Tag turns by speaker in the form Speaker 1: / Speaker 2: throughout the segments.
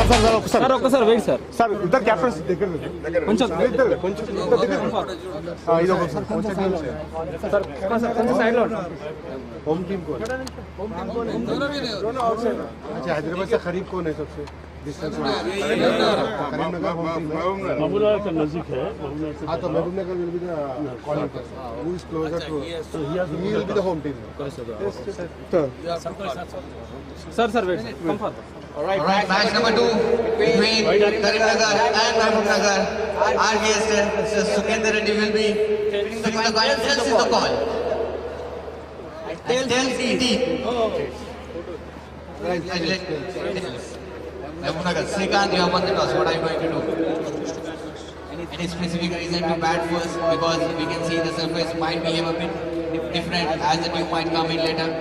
Speaker 1: Sir ఒక్కసారి wait sir.
Speaker 2: Sir ఇద్దరు captains దగ్గర
Speaker 1: కొంచెం
Speaker 2: కొంచెం ఇది ఒకసారి కొంచెం
Speaker 1: సార్ కొంచెం సైడ్ లో
Speaker 2: होम टीम कौन अच्छा हैदराबाद से करीब कौन है सबसे distance Karimnagar home team
Speaker 3: Mahbubnagar का नजदीक है.
Speaker 2: हाँ तो Mahbubnagar will be the calling who is closer to he will be the home team
Speaker 1: sir wait come for.
Speaker 4: Alright, match number 2 between Karimnagar and Mahbubnagar. Our guest, Mr. 𝘃𝗏𝗏 will be taking the final is the call. 𝗃𝗏𝗏𝗃𝗏𝗏. Mahbubnagar, Srikanth, you have won the toss. What are you going to do? Any specific reason to bat first? Because we can see the surface might behave a bit different as the new might come in later.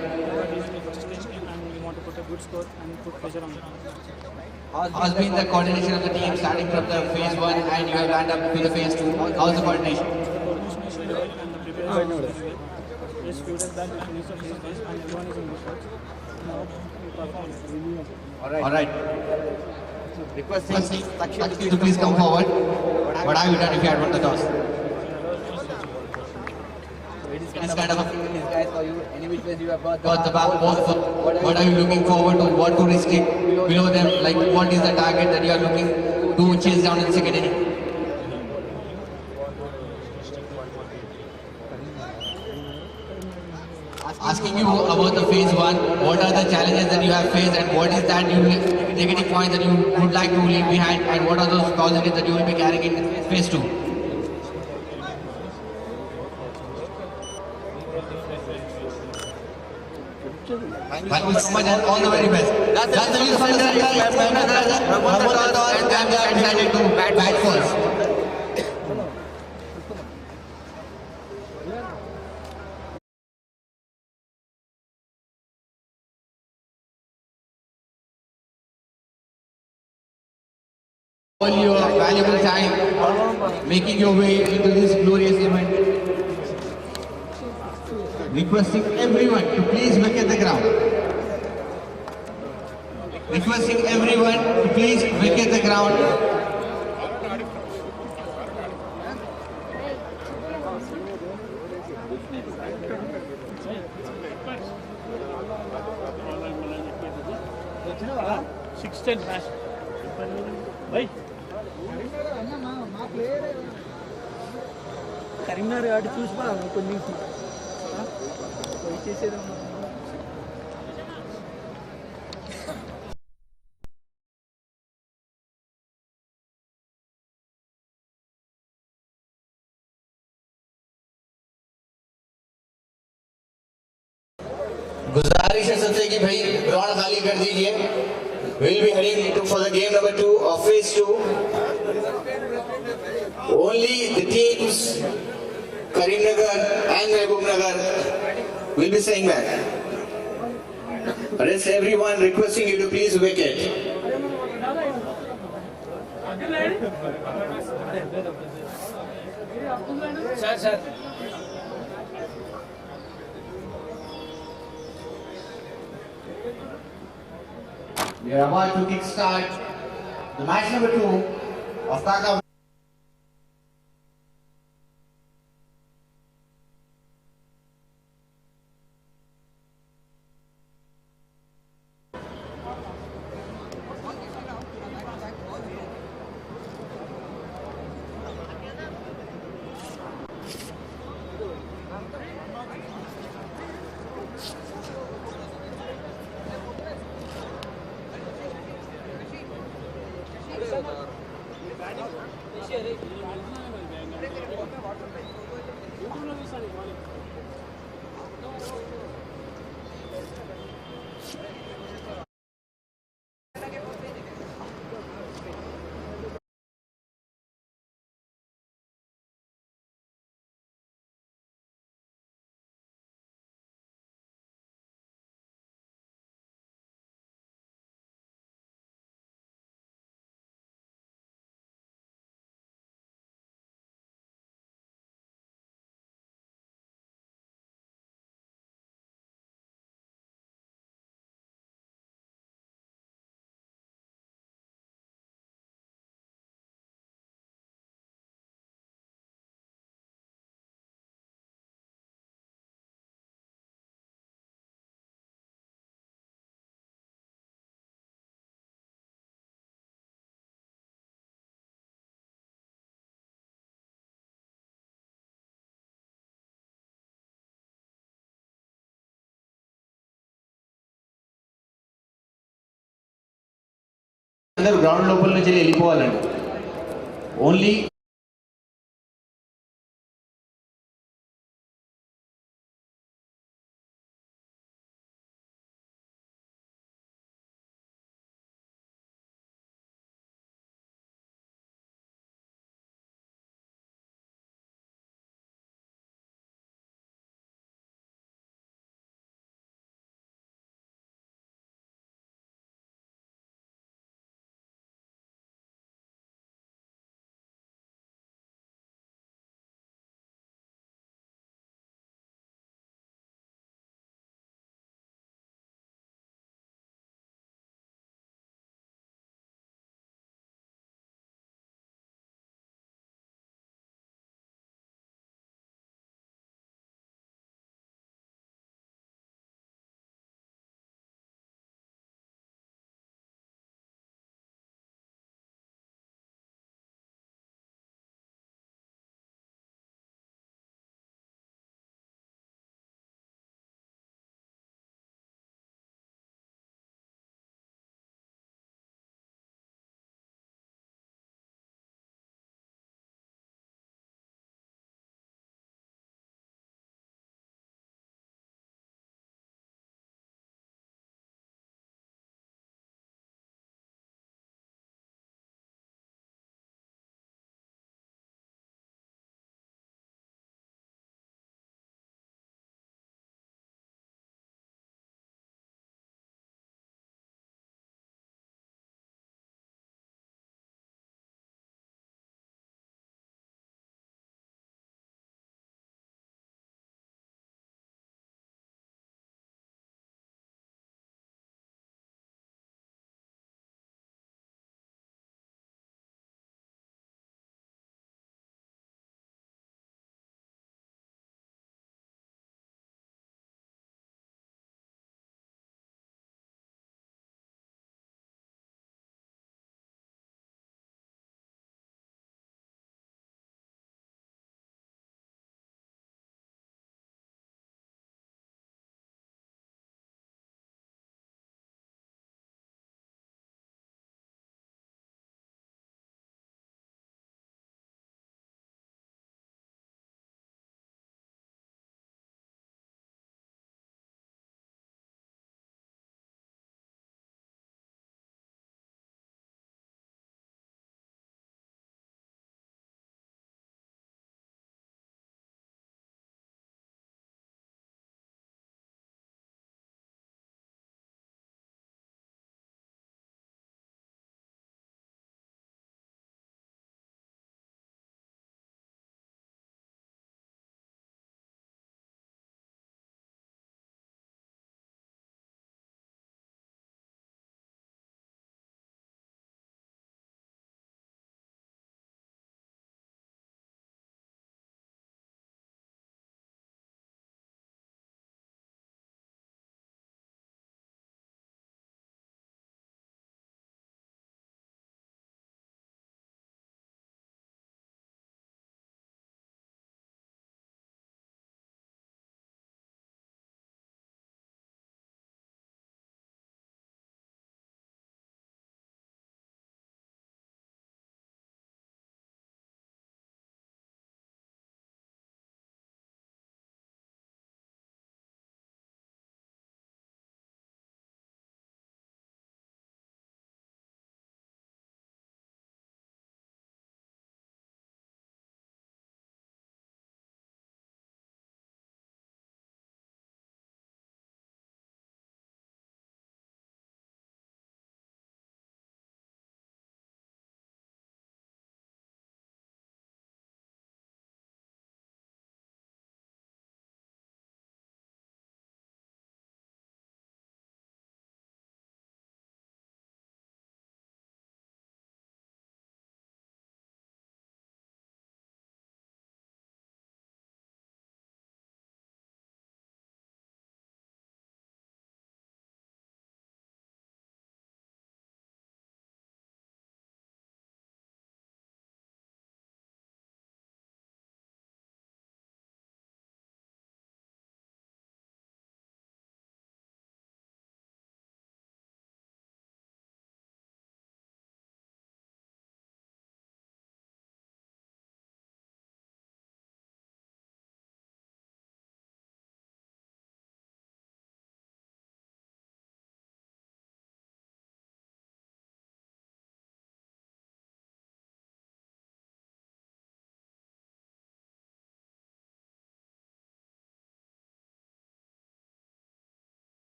Speaker 5: Good score and put pressure on.
Speaker 4: How's been the coordination of the team starting from the phase 1 and you have landed up to the phase 2? How's the coordination?
Speaker 5: Coordination is very well and the preparation is very well. Yes, few days back we finished the phase 1 and everyone is in good shape. Now we perform really well.
Speaker 4: Alright. Requesting Sakshi to please come forward. What have you done if you had won the toss? It's kind of a
Speaker 6: Any which ways you have got
Speaker 4: the back both. What are you looking forward to? What to risk it below them? Like what is the target that you are looking to chase down in the second inning? Asking you about the phase 1, what are the challenges that you have faced and what is that negative point that you would like to leave behind and what are those positives that you will be carrying in phase 2? Thank you so much and all the very best. That's the news from the and they are decided to bat first. All your valuable time making your way into this glorious event. Requesting everyone to please vacate the ground. Requesting everyone to please vacate the ground.
Speaker 5: Karimnagar ఆడి చూసిపా కొన్ని చేసేది
Speaker 4: गुजारिश है सबसे कि भाई ground खाली कर दीजिए. We'll be heading for the game number 2 of phase 2. Only the teams Karimnagar and Mahbubnagar will be staying back. Rest everyone requesting you to please vacate.
Speaker 6: Sir.
Speaker 4: We are about to kickstart the match number 2 of KAKA.
Speaker 7: అందరూ ground లోపల నుంచి వెళ్ళిపోవాలండి. Only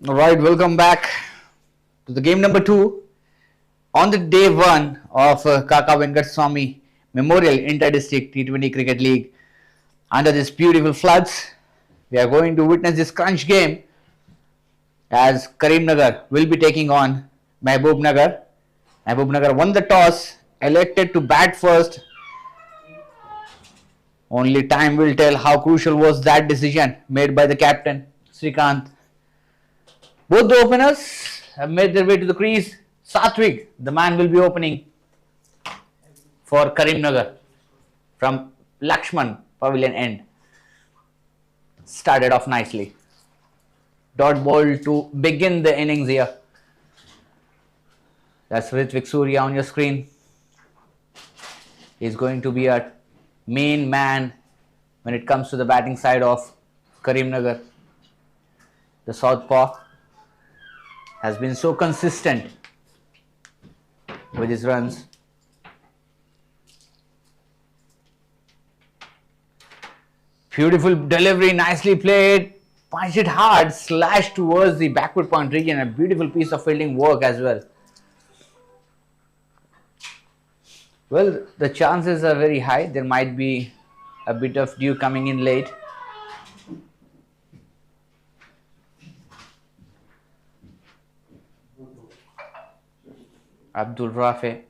Speaker 7: Alright, welcome back to the game number 2 on the day 1 of 𝗃𝗃 𝗏𝗃𝗃 Memorial Inter-District T20 Cricket League. Under these beautiful floods, we are going to witness this crunch game as Karimnagar will be taking on MAHABUBNAGAR. MAHABUBNAGAR won the toss, elected to bat first. Only time will tell how crucial was that decision made by the captain Srikanth. Both the openers have made their way to the crease. Sathwik, the man, will be opening for Karimnagar from Lakshman Pavilion end. Started off nicely. Dot ball to begin the innings here. That's Hrithik Surya on your screen. He's going to be a main man when it comes to the batting side of Karimnagar. The southpaw has been so consistent with his runs. Beautiful delivery, nicely played. Punched it hard, slashed towards the backward point region. A beautiful piece of fielding work as well. Well, the chances are very high. There might be a bit of dew coming in late. 𝗵𝗏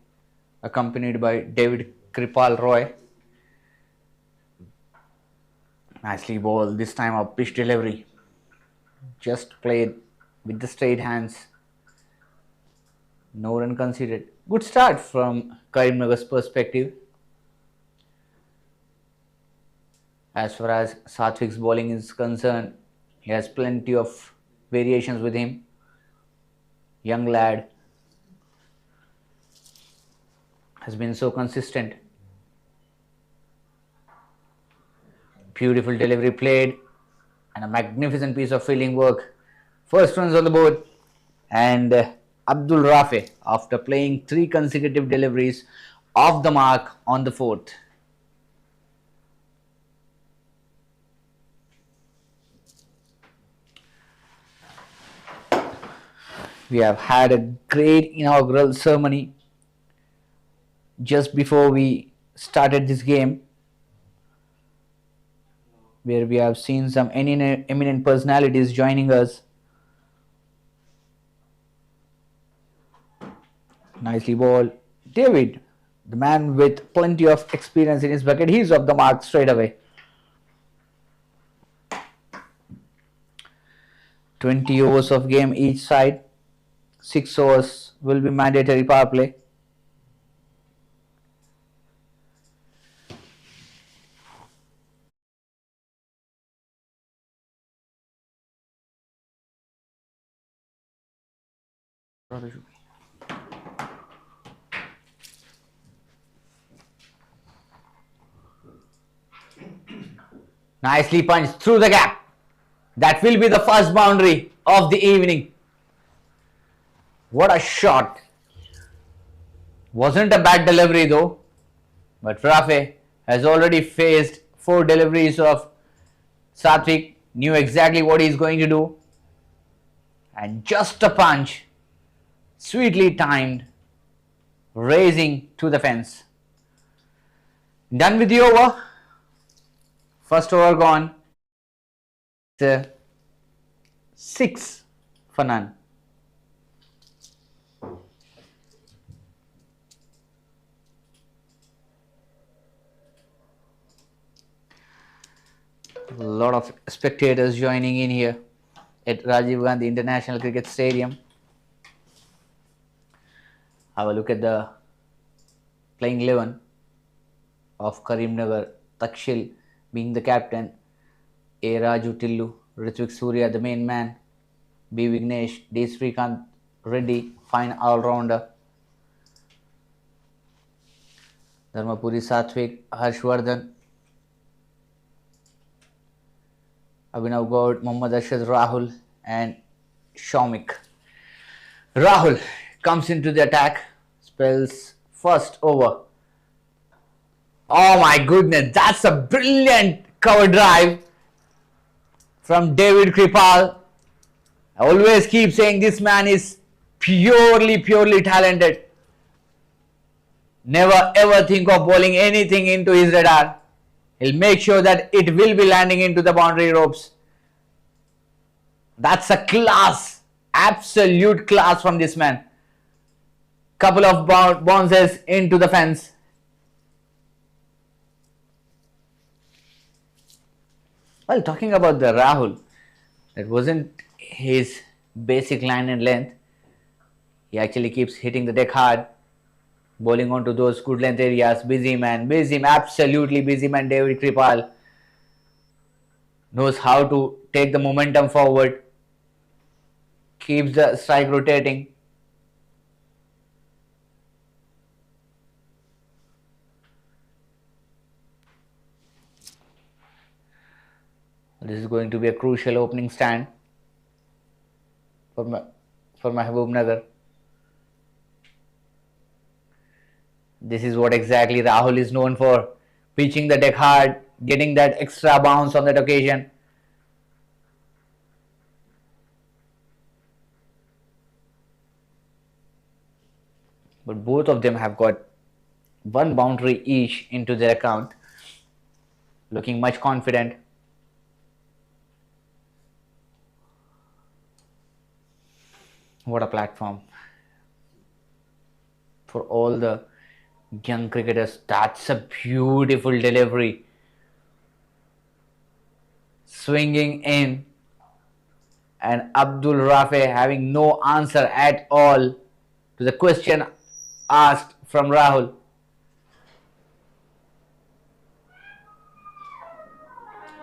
Speaker 7: accompanied by David Kripal-Roy. Nicely bowled, this time a pitch delivery. Just played with the straight hands. No run conceded. Good start from Karimnagar's perspective. As far as Sathwik's bowling is concerned, he has plenty of variations with him. Young lad. Has been so consistent. Beautiful delivery played and a magnificent piece of fielding work. First runs on the board, and 𝗵𝗏, after playing 3 consecutive deliveries, off the mark on the 4th. We have had a great inaugural ceremony just before we started this game, where we have seen some eminent personalities joining us. Nicely bowled. David, the man with plenty of experience in his bucket, he's off the mark straight away. 20 overs of game each side. 6 overs will be mandatory power play. Nicely punched through the gap. That will be the first boundary of the evening. What a shot. Wasn't a bad delivery though. But Rafe has already faced 4 deliveries of Satvik. Knew exactly what he's going to do. And just a punch. Sweetly timed. Raising to the fence. Done with the over. First over gone. It's 6 for none. A lot of spectators joining in here at Rajiv Gandhi International Cricket Stadium. Have a look at the playing 11 of Karimnagar. Takshil being the captain, A. Raju Tillu, Ritwik Surya the main man, B. Vignesh, D. Srikanth Reddy, fine all-rounder, Dharmapuri Satvik, Harshvardhan, Abhinav Gaud, Mohammad Arshad Rahul and Shaumik. Rahul comes into the attack, spells first over. Oh my goodness, that's a brilliant cover drive from 𝗏𝗏. I always keep saying this man is purely talented. Never ever think of bowling anything into his radar. He'll make sure that it will be landing into the boundary ropes. That's a class, absolute class from this man. Couple of bounces into the fence. Well, talking about the Rahul, that wasn't his basic line and length. He actually keeps hitting the deck hard, bowling onto those good length areas. Busy man, absolutely busy man. 𝗏𝗏 knows how to take the momentum forward, keeps the strike rotating. This is going to be a crucial opening stand for Mahabubnagar. This is what exactly Rahul is known for. Pitching the deck hard, getting that extra bounce on that occasion. But both of them have got 1 boundary each into their account. Looking much confident. What a platform for all the young cricketers. That's a beautiful delivery. Swinging in and Abdul Rafe having no answer at all to the question asked from Rahul.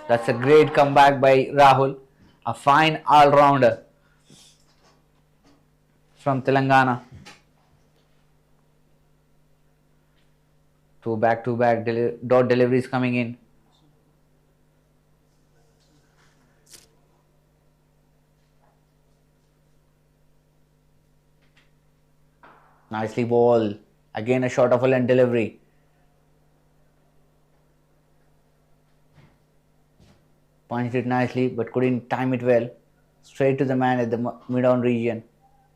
Speaker 7: That's a great comeback by Rahul. A fine all-rounder from Telangana. 2 back-to-back dot deliveries coming in. Nicely ball. Again a short of a length delivery. Punched it nicely but couldn't time it well. Straight to the man at the mid-on region.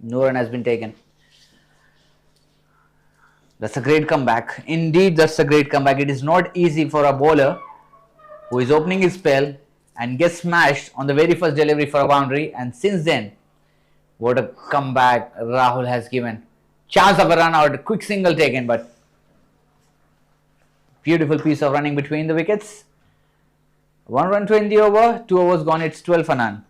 Speaker 7: No run has been taken. That's a great comeback. Indeed, that's a great comeback. It is not easy for a bowler who is opening his spell and gets smashed on the very first delivery for a boundary. And since then, what a comeback Rahul has given. Chance of a run out, quick single taken, but beautiful piece of running between the wickets. 1 run to end the over, 2 overs gone, it's 12 for none.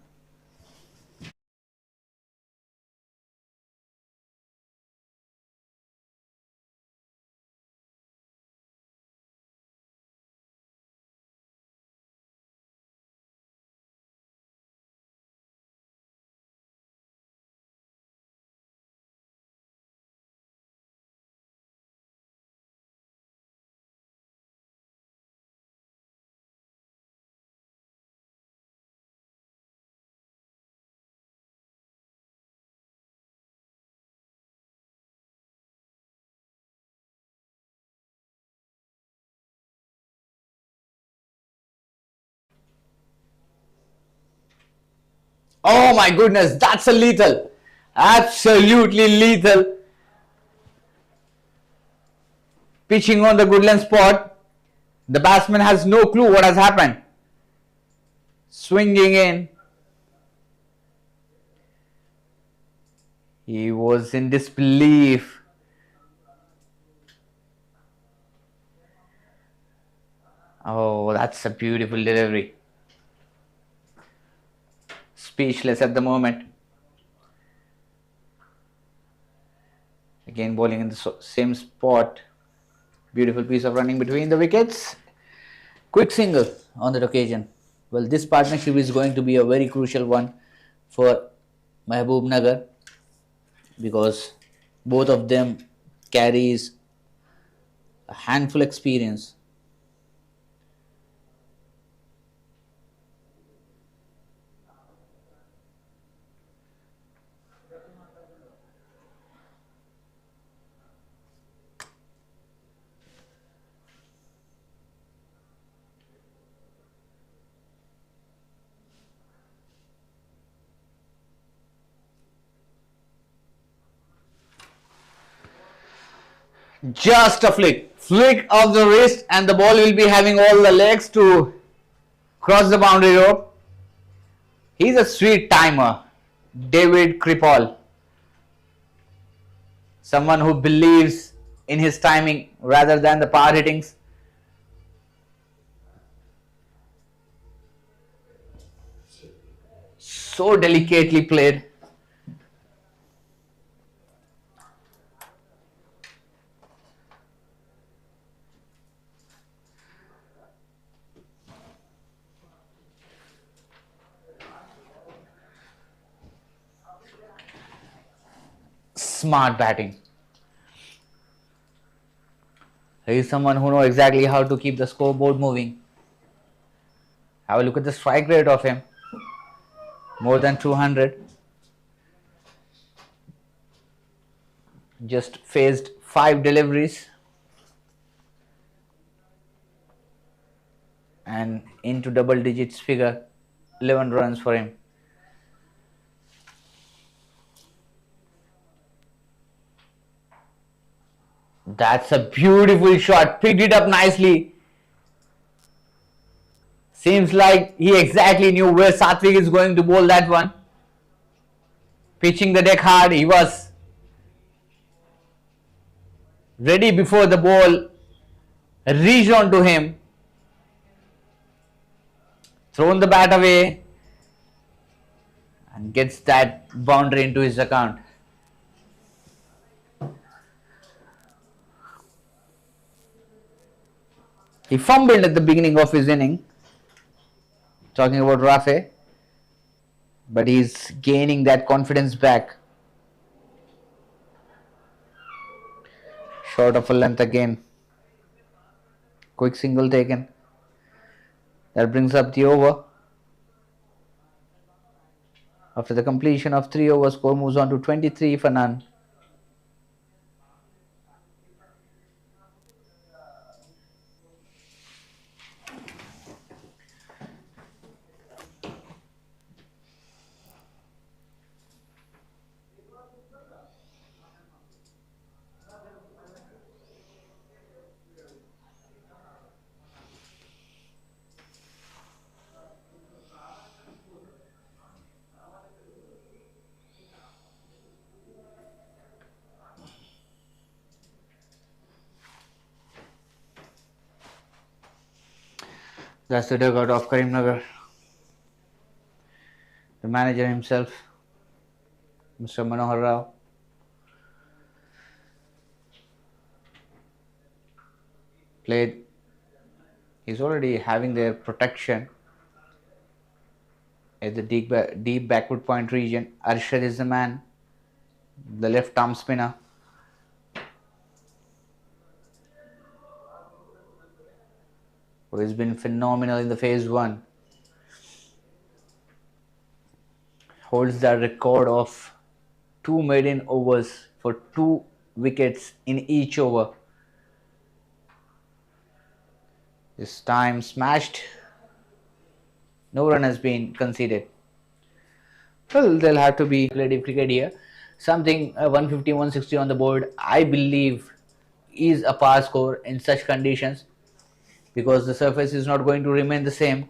Speaker 7: Oh my goodness, that's a lethal. Absolutely lethal. Pitching on the good length spot. The batsman has no clue what has happened. Swinging in. He was in disbelief. Oh, that's a beautiful delivery. Speechless at the moment. Again bowling in the same spot. Beautiful piece of running between the wickets. Quick single on that occasion. Well, this partnership is going to be a very crucial one for Mahbubnagar because both of them carries a handful experience. Just a flick of the wrist, and the ball will be having all the legs to cross the boundary rope. He's a sweet timer, 𝗵𝗵𝗃𝗃. Someone who believes in his timing rather than the power hittings. So delicately played. Smart batting. He is someone who knows exactly how to keep the scoreboard moving. Have a look at the strike rate of him. More than 200. Just faced 5 deliveries. And into double digits figure, 11 runs for him. That's a beautiful shot. Picked it up nicely. Seems like he exactly knew where Satvik is going to bowl that one. Pitching the deck hard. He was ready before the ball reached on to him. Thrown the bat away and gets that boundary into his account. He fumbled at the beginning of his inning, talking about Rafe, but he's gaining that confidence back. Short of a length again. Quick single taken. That brings up the over. After the completion of 3 overs, score moves on to 23 for none. That's the dugout of Karimnagar. The manager himself, Mr. Manohar Rao. Played. He's already having their protection at the deep backward point region. Arshad is the man, the left arm spinner. Who has been phenomenal in the phase 1. Holds the record of 2 maiden overs for 2 wickets in each over. This time smashed. No run has been conceded. Well, they'll have to be relative cricket here. Something 150, 160 on the board, I believe, is a par score in such conditions, because the surface is not going to remain the same,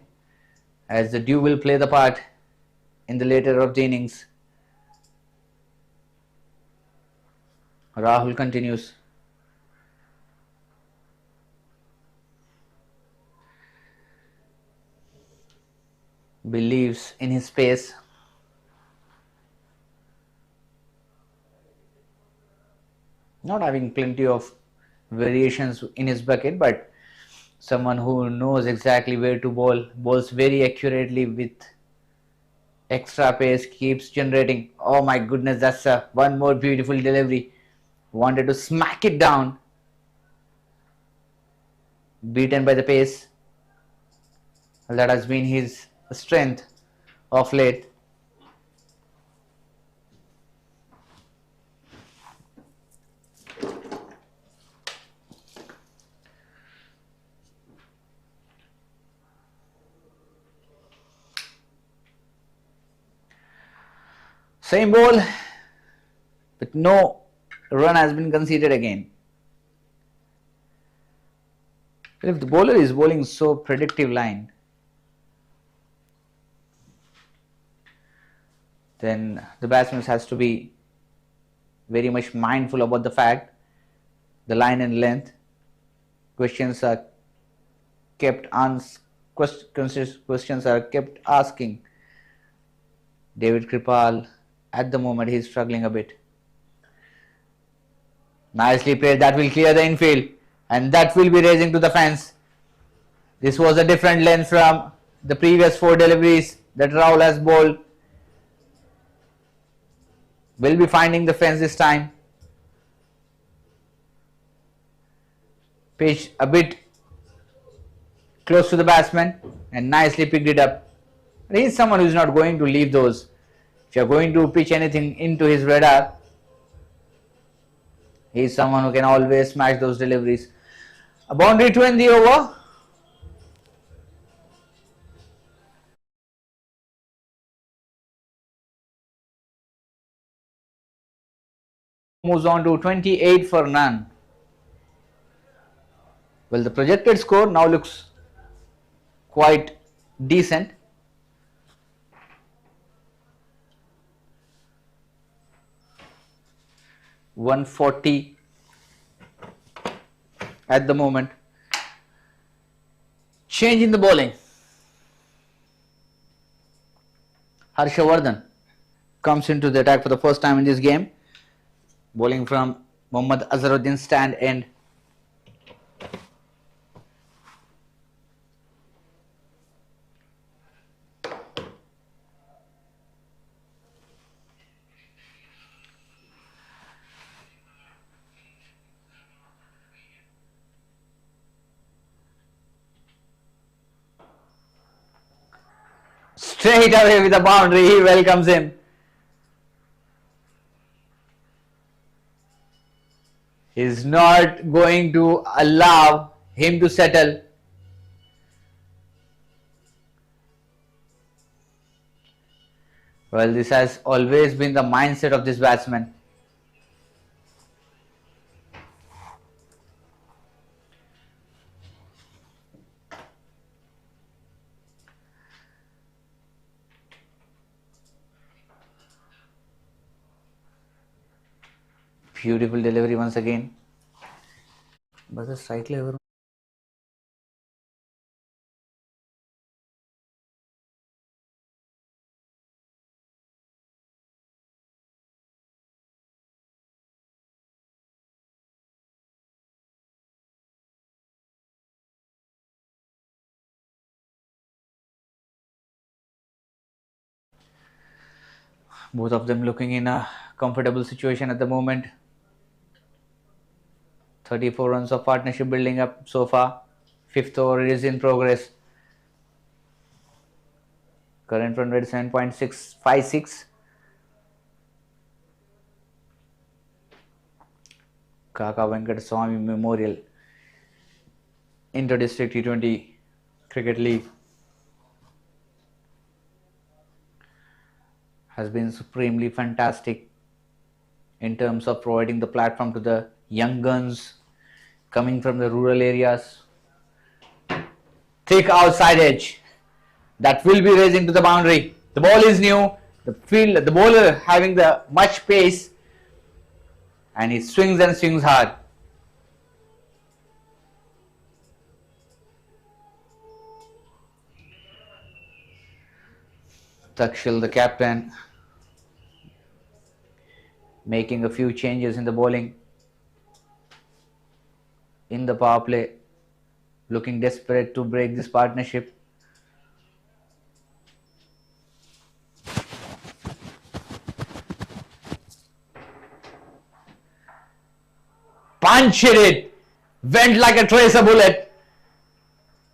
Speaker 7: as the dew will play the part in the later of the innings. Rahul continues. Believes in his pace. Not having plenty of variations in his bucket, but someone who knows exactly where to bowl, bowls very accurately with extra pace, keeps generating. Oh my goodness, that's one more beautiful delivery. Wanted to smack it down. Beaten by the pace. That has been his strength of late. Same ball, but no run has been conceded again. If the bowler is bowling so predictive line, then the batsman has to be very much mindful about the fact the line and length. Questions are kept asking. 𝗵𝗵𝗃𝗲𝗃, at the moment he is struggling a bit. Nicely played. That will clear the infield, and that will be raising to the fence. This was a different length from the previous 4 deliveries that Rahul has bowled. Will be finding the fence this time. Pitch a bit close to the batsman and nicely picked it up. He is someone who is not going to leave those. If you are going to pitch anything into his radar, he is someone who can always smash those deliveries. A boundary to end the over. Moves on to 28 for none. Well, the projected score now looks quite decent. $140 at the moment. Change in the bowling. 𝗪𝗁𝗏 comes into the attack for the first time in this game, bowling from Mohammad Azharuddin stand end. Straight away with a boundary, he welcomes him. He is not going to allow him to settle. Well, this has always been the mindset of this batsman. Beautiful delivery once again. But the strike level. Both of them looking in a comfortable situation at the moment. 34 runs of partnership building up so far. 5th over is in progress. Current run rate 7.656. KAKA VENKATASWAMY Memorial Inter-District T20 Cricket League. has been supremely fantastic in terms of providing the platform to the young guns coming from the rural areas. Thick outside edge that will be raising to the boundary. The ball is new. The bowler having the much pace, and he swings and swings hard. Takshil, the captain, making a few changes in the bowling, in the power play, looking desperate to break this partnership. Punched it, went like a tracer bullet.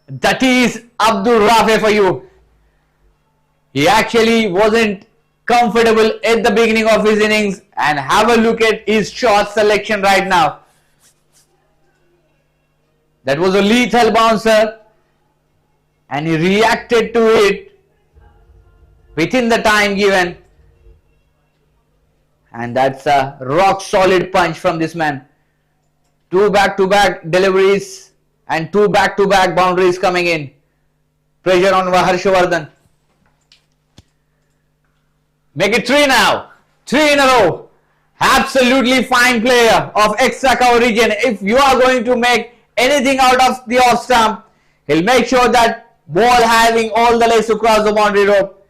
Speaker 7: That is 𝗵𝗆 for you. He actually wasn't comfortable at the beginning of his innings, and have a look at his shot selection right now. That was a lethal bouncer, and he reacted to it within the time given, and that's a rock solid punch from this man. 2 back-to-back deliveries and 2 back-to-back boundaries coming in. Pressure on 𝗬𝗁𝗲. Make it 3 now. 3 in a row. Absolutely fine player of ex-Kakao region. If you are going to make anything out of the off stump, he'll make sure that ball having all the legs to cross the boundary rope.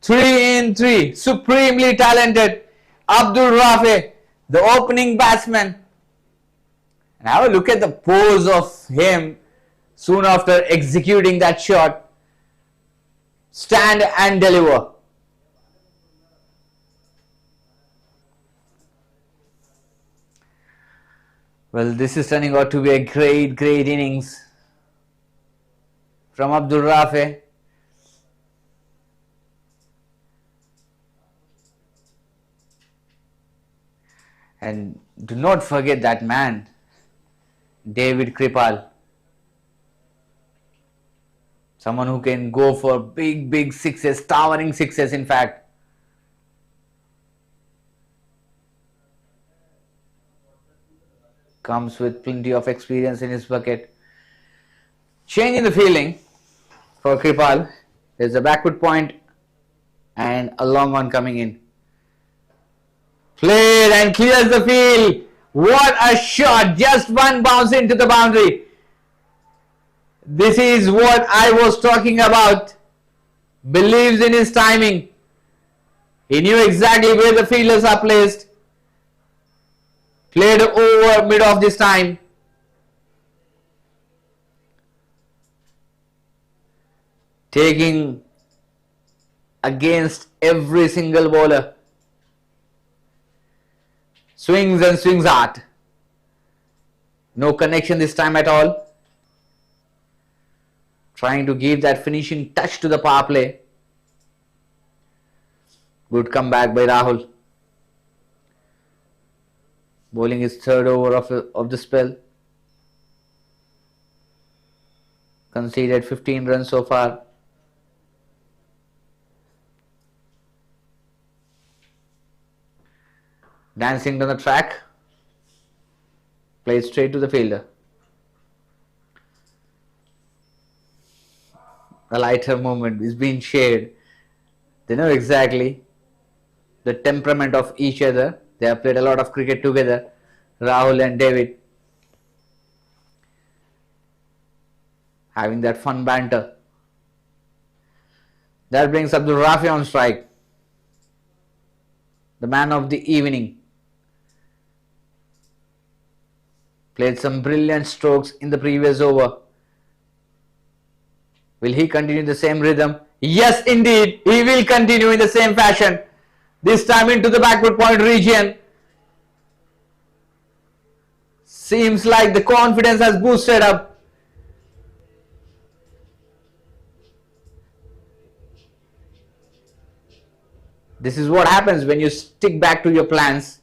Speaker 7: 3 in 3. Supremely talented 𝗵𝗆, the opening batsman. And have a look at the pose of him soon after executing that shot. Stand and deliver. Well, this is turning out to be a great innings from 𝗵𝗆. And do not forget that man, 𝗏𝗵𝗃𝗲. Someone who can go for big sixes, towering sixes in fact. Comes with plenty of experience in his bucket. Change in the fielding for 𝗃𝗲. There's a backward point and a long one coming in. Played and clears the field. What a shot! Just one bounce into the boundary. This is what I was talking about. Believes in his timing. He knew exactly where the fielders are placed. Played over mid off this time. Taking against every single bowler. Swings and swings hard. No connection this time at all. Trying to give that finishing touch to the power play. Good comeback by Rahul. Bowling his 3rd over of the spell. Conceded 15 runs so far. Dancing down the track. Played straight to the fielder. A lighter movement is being shared. They know exactly the temperament of each other. They have played a lot of cricket together, Rahul and David. Having that fun banter. That brings 𝗵𝗆 on strike. The man of the evening. Played some brilliant strokes in the previous over. Will he continue the same rhythm? Yes, indeed. He will continue in the same fashion. This time into the backward point region. Seems like the confidence has boosted up. This is what happens when you stick back to your plans.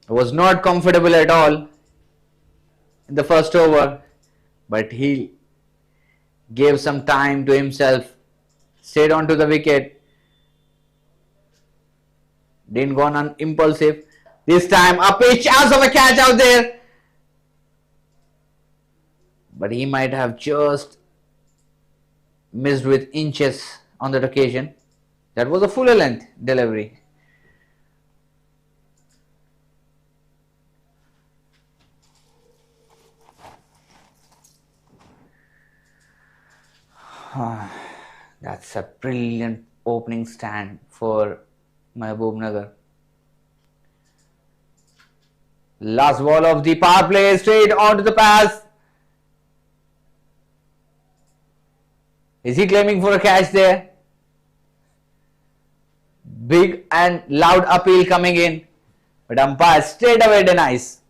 Speaker 7: I was not comfortable at all in the first over, but he gave some time to himself, stayed onto the wicket, Didn't go on impulsive. This time a chance of a catch out there. But he might have just missed with inches on that occasion. That was a fuller length delivery. That's a brilliant opening stand for Mahbubnagar. Last ball of the power play, straight onto the pass. Is he claiming for a catch there? Big and loud appeal coming in, but umpire straight away denies.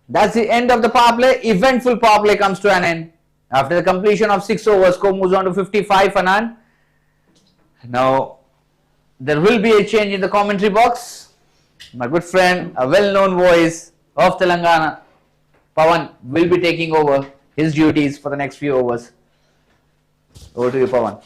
Speaker 7: That's the end of the power play. Eventful power play comes to an end. After the completion of 6 overs, score moves on to 55 for none. Now, there will be a change in the commentary box. My good friend, a well-known voice of Telangana, Pawan, will be taking over his duties for the next few overs. Over to you, Pawan.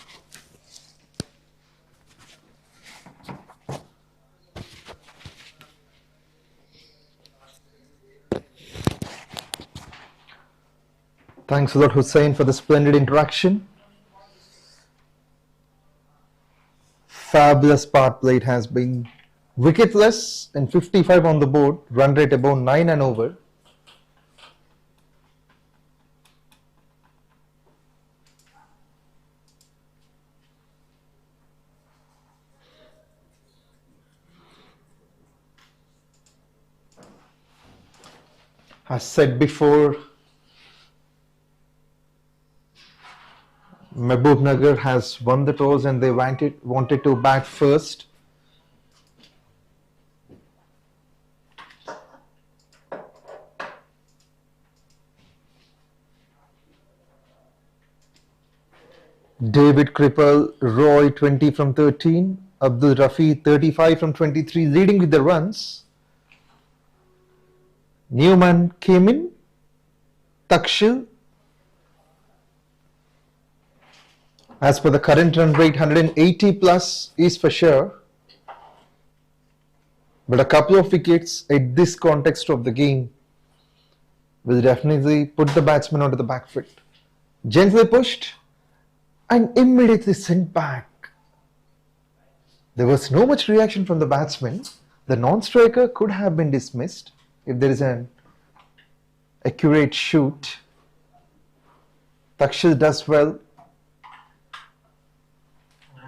Speaker 8: Thanks a lot, Hussain, for the splendid interaction. Fabulous part play. It has been wicketless and 55 on the board, run rate above 9 and over. As said before, Mahbubnagar has won the toss and they wanted to bat first. Roy 20 from 13, Abdul-Rafi 35 from 23, leading with the runs. Newman came in, Takshil. As per the current run rate, 180 plus is for sure. But a couple of wickets at this context of the game will definitely put the batsman onto the back foot. Gently pushed and immediately sent back. There was no much reaction from the batsman. The non-striker could have been dismissed if there is an accurate shoot. Takshil does well.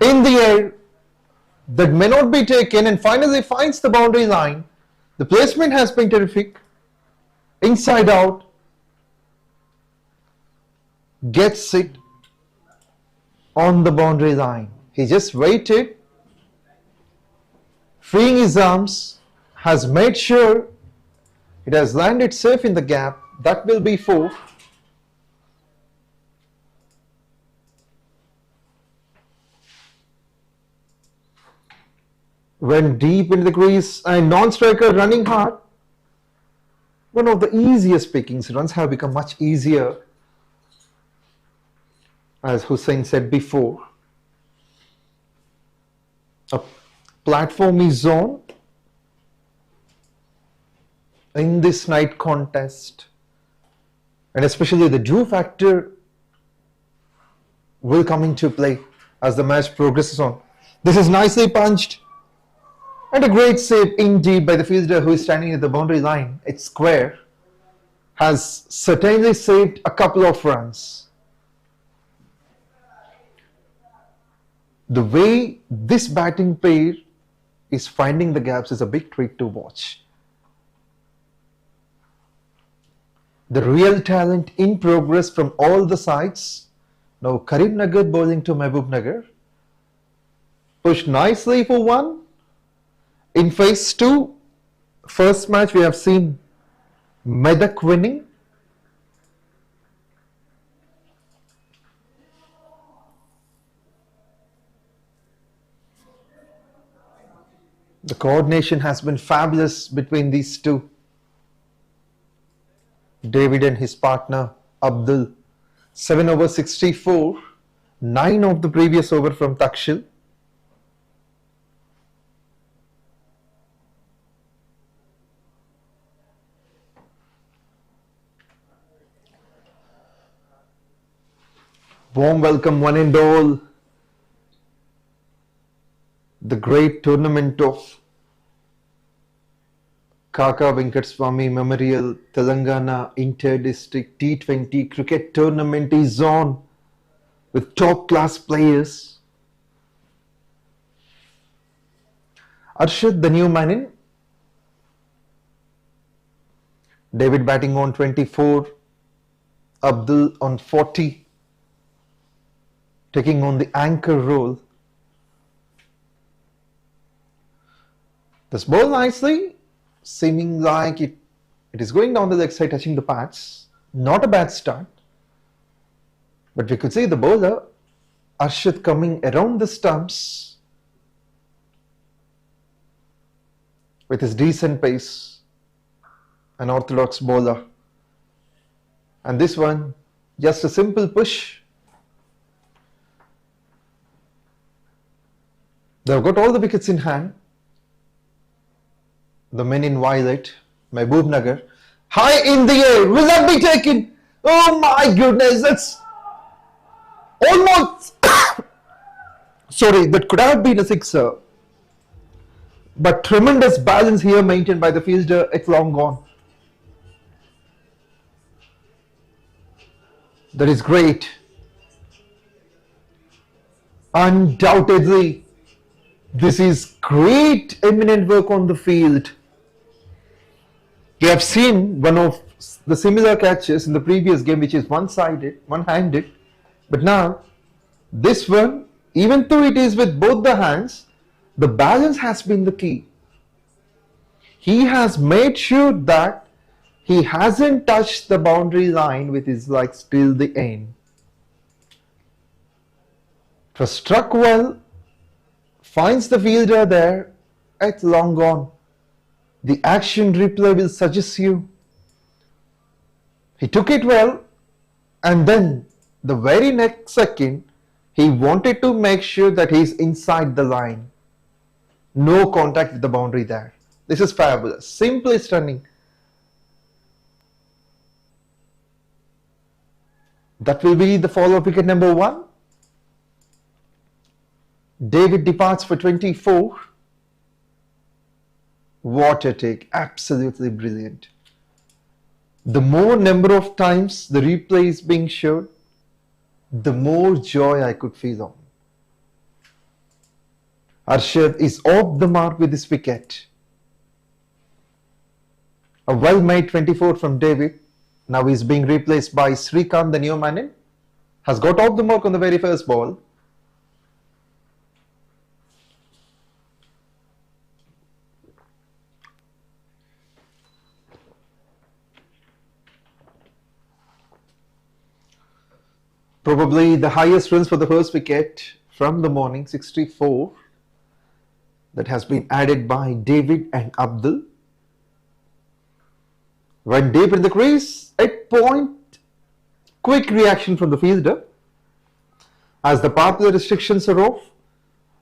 Speaker 8: In the air, that may not be taken, and finally finds the boundary line. The placement has been terrific. Inside out, gets it on the boundary line. He just waited, freeing his arms, has made sure it has landed safe in the gap. That will be 4. Went deep into the crease and non-striker running hard. One of the easiest pickings. Runs have become much easier, as Hussain said before. A platform is on in this night contest, and especially the Jew factor will come into play as the match progresses on. This is nicely punched. And a great save indeed by the fielder who is standing at the boundary line. It's square. Has certainly saved a couple of runs. The way this batting pair is finding the gaps is a big treat to watch. The real talent in progress from all the sides. Now Karimnagar bowling to Mahbubnagar. Pushed nicely for 1. In phase 2, first match we have seen Medak winning. The coordination has been fabulous between these two. David and his partner Abdul. 7 over 64, 9 of the previous over from Takshil. Warm welcome one and all. The great tournament of KAKA Venkataswamy Memorial Telangana Inter-District T20 Cricket Tournament is on with top class players. Arshad, the new man in. David batting on 24. Abdul on 40. Taking on the anchor role. This ball nicely, seeming like it is going down the leg side, touching the pads. Not a bad start. But we could see the bowler, Arshad, coming around the stumps with his decent pace. An orthodox bowler. And this one, just a simple push. They've got all the wickets in hand. The men in violet, MAHABUBNAGAR. High in the air, will that be taken? Oh my goodness, that's almost, sorry, that could have been a sixer. But tremendous balance here maintained by the fielder, it's long gone. That is great. Undoubtedly, this is great eminent work on the field. We have seen one of the similar catches in the previous game, which is one-sided, one-handed. But now, this one, even though it is with both the hands, the balance has been the key. He has made sure that he hasn't touched the boundary line with his legs till the end. It was struck well. Finds the fielder there, it's long gone. The action replay will suggest you. He took it well, and then the very next second, he wanted to make sure that he's inside the line. No contact with the boundary there. This is fabulous, simply stunning. That will be the follow-up wicket number 1. David departs for 24. What a take, absolutely brilliant. The more number of times the replay is being shown, the more joy I could feel on. Arshad is off the mark with this wicket. A well-made 24 from David. Now he's being replaced by Srikanth, the new man in. Has got off the mark on the very first ball. Probably the highest runs for the first wicket from the morning, 64. That has been added by David and Abdul. Went deep in the crease, 8 point. Quick reaction from the fielder. As the popular restrictions are off,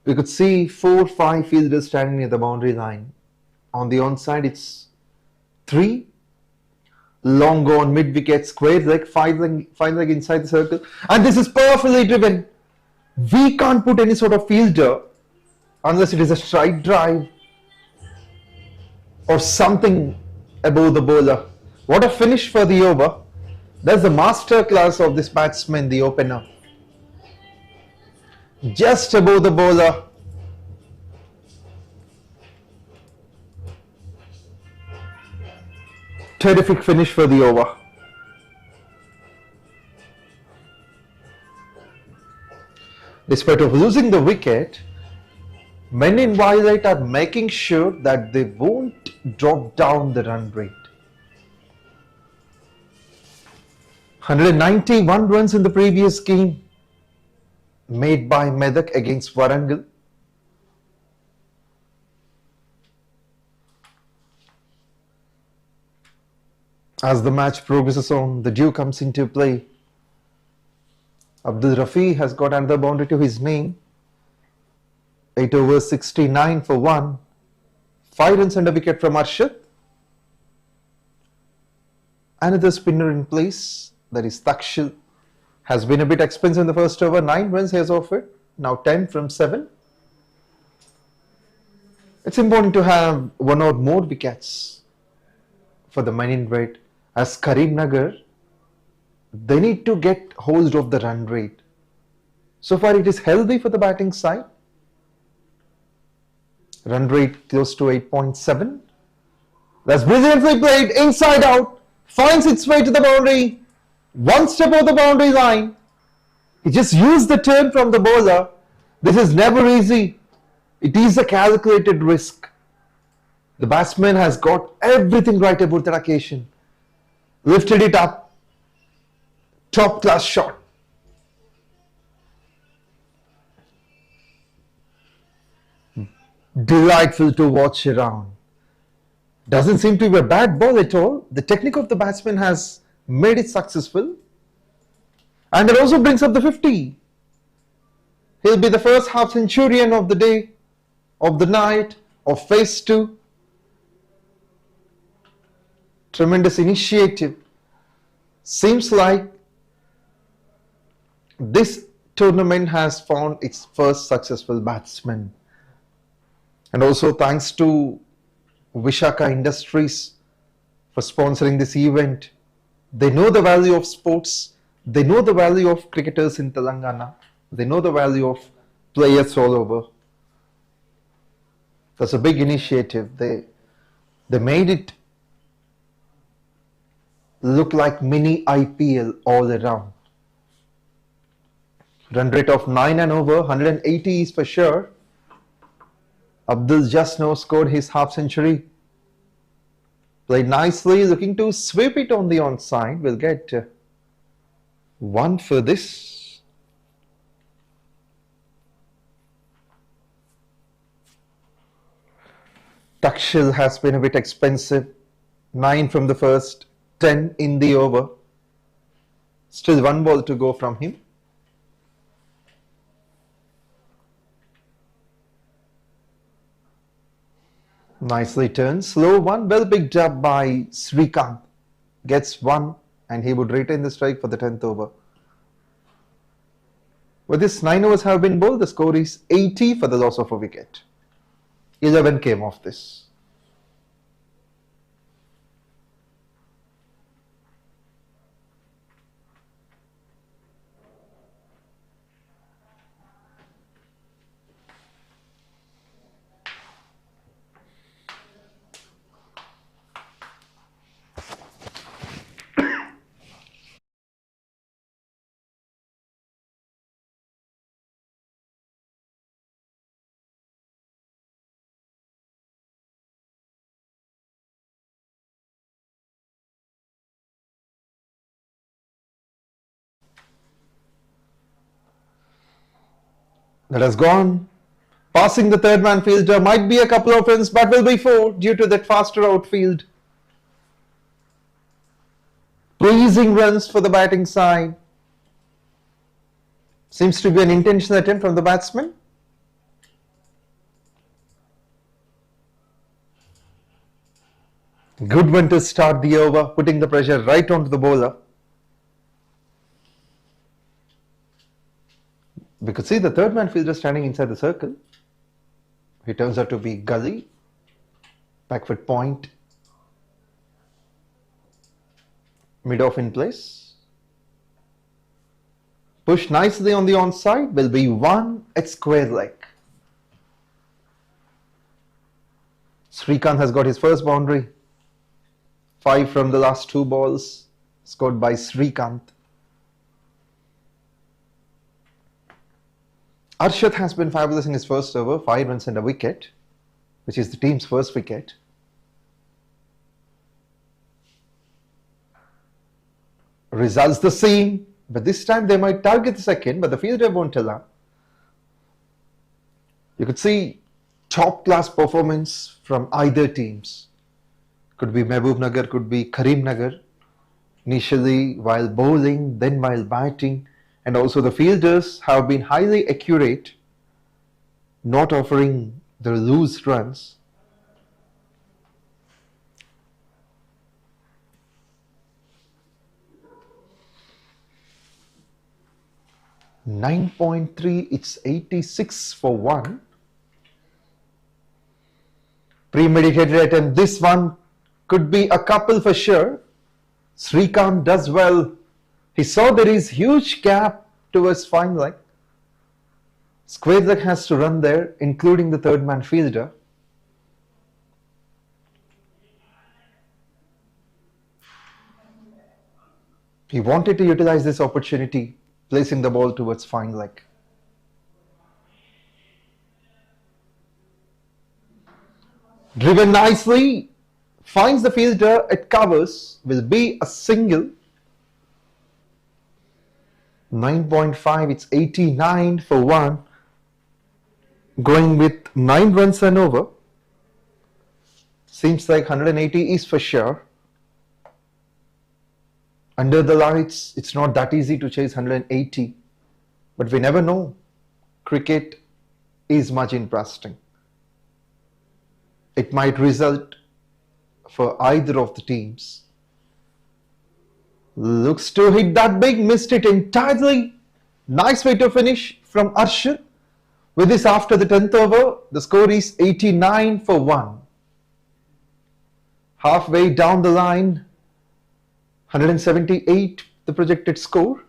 Speaker 8: we could see 4-5 fielders standing near the boundary line. On the onside, it's 3. Long gone, mid wicket, square leg, 5 leg inside the circle. And this is perfectly driven. We can't put any sort of fielder unless it is a strike drive or something above the bowler. What a finish for the over. That's the master class of this batsman, the opener. Just above the bowler. Terrific finish for the over. Despite of losing the wicket, men in violet are making sure that they won't drop down the run rate. 191 runs in the previous game made by Medak against Warangal. As the match progresses on, the dew comes into play. Abdul Rafi has got another boundary to his name. 8 overs, 69 for 1. 5 runs and a wicket from Arshad. Another spinner in place, that is Takshil, Has been a bit expensive in the first over. 9 runs he has offered. Now 10 from 7. It's important to have one or more wickets for the men in red. As Karimnagar, they need to get hold of the run rate. So far it is healthy for the batting side. Run rate close to 8.7. That's brilliantly played, inside out, finds its way to the boundary, one step over the boundary line. He just used the turn from the bowler. This is never easy. It is a calculated risk. The batsman has got everything right about that occasion. Lifted it up. Top class shot. Delightful to watch around. Doesn't seem to be a bad ball at all. The technique of the batsman has made it successful. And it also brings up the 50. He'll be the first half centurion of the day, of the night, of phase 2. Tremendous initiative. Seems like this tournament has found its first successful batsman. And also thanks to Vishaka Industries for sponsoring this event. They know the value of sports. They know the value of cricketers in Telangana. They know the value of players all over. That's a big initiative. They made it look like mini IPL all around. Run rate of 9 and over, 180 is for sure. Abdul just now scored his half century. Played nicely, looking to sweep it on the onside. We'll get 1 for this. Takshil has been a bit expensive. 9 from the first, 10 in the over. Still 1 ball to go from him. Nicely turned. Slow one, well picked up by Srikanth. Gets 1 and he would retain the strike for the 10th over. With this 9 overs have been bowled, the score is 80 for the loss of a wicket. 11 came off this. That has gone. Passing the third man fielder, might be a couple of runs, but will be 4 due to that faster outfield. Pleasing runs for the batting side. Seems to be an intentional attempt from the batsman. Good one to start the over, putting the pressure right onto the bowler. We could see the third man fielder standing inside the circle. He turns out to be Gully. Back foot point. Mid off in place. Push nicely on the onside. Will be 1 at square leg. Srikanth has got his first boundary. 5 from the last 2 balls. Scored by Srikanth. Arshad has been fabulous in his first over, 5 runs and a wicket, which is the team's first wicket. Results the same, but this time they might target the second, but the fielder won't allow. You could see top class performance from either teams. Could be Mahbubnagar, could be Karimnagar. Initially while bowling, then while batting. And also the fielders have been highly accurate, not offering the loose runs. 9.3, it's 86 for 1. Premeditated attempt. This one could be a couple for sure. Srikanth does well. He saw there is huge gap towards fine leg. Square leg has to run there, including the third man fielder. He wanted to utilize this opportunity, placing the ball towards fine leg. Driven nicely, finds the fielder, it covers, will be a single. 9.5, it's 89 for 1. Going with 9 runs and over. Seems like 180 is for sure. Under the lights, it's not that easy to chase 180. But we never know. Cricket is much interesting. It might result for either of the teams. Looks to hit that big, missed it entirely. Nice way to finish from Arshad. With this, after the 10th over, the score is 89 for 1. Halfway down the line, 178 the projected score.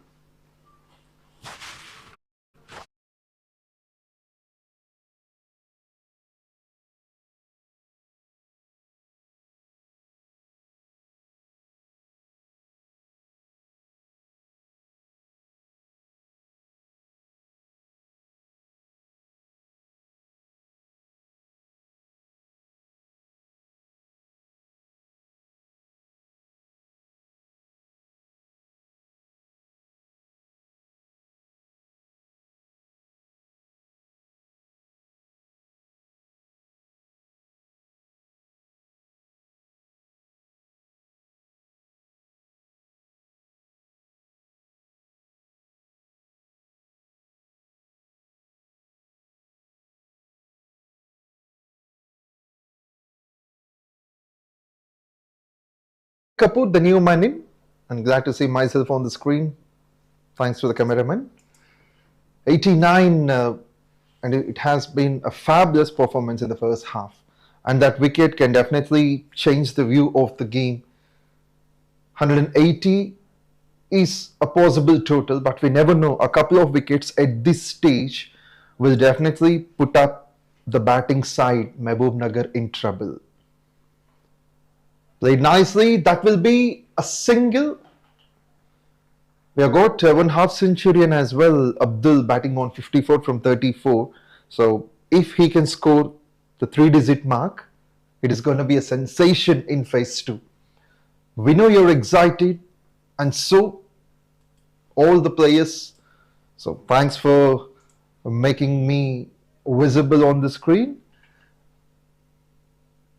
Speaker 8: Kapoor, the new man in. I'm glad to see myself on the screen. Thanks to the cameraman. 89, and it has been a fabulous performance in the first half. And that wicket can definitely change the view of the game. 180 is a possible total, but we never know. A couple of wickets at this stage will definitely put up the batting side, Mahbubnagar, in trouble. Played nicely. That will be a single. We have got one half centurion as well. Abdul batting on 54 from 34. So if he can score the 3-digit mark, it is going to be a sensation in phase 2. We know you're excited, and so all the players. So thanks for making me visible on the screen.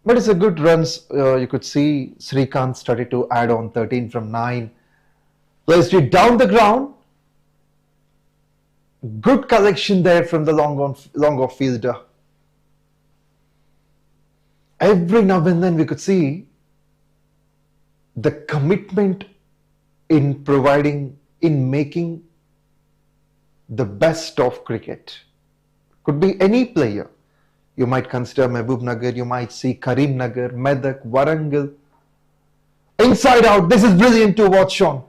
Speaker 8: But it's a good runs. You could see Srikanth started to add on 13 from 9. Placed it down the ground. Good collection there from the long off fielder. Every now and then we could see the commitment in making the best of cricket. Could be any player. You might consider Mahbubnagar, you might see Karimnagar, Medak, Warangal. Inside out, this is brilliant to watch on.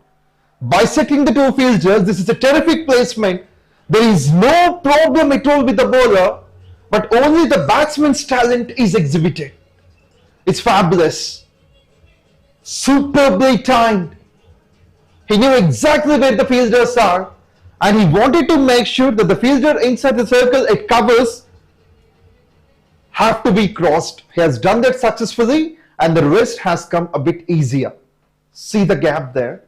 Speaker 8: Bisecting the two fielders, this is a terrific placement. There is no problem at all with the bowler, but only the batsman's talent is exhibited. It's fabulous. Superbly timed. He knew exactly where the fielders are, and he wanted to make sure that the fielder inside the circle it covers have to be crossed. He has done that successfully, and the rest has come a bit easier. See the gap there.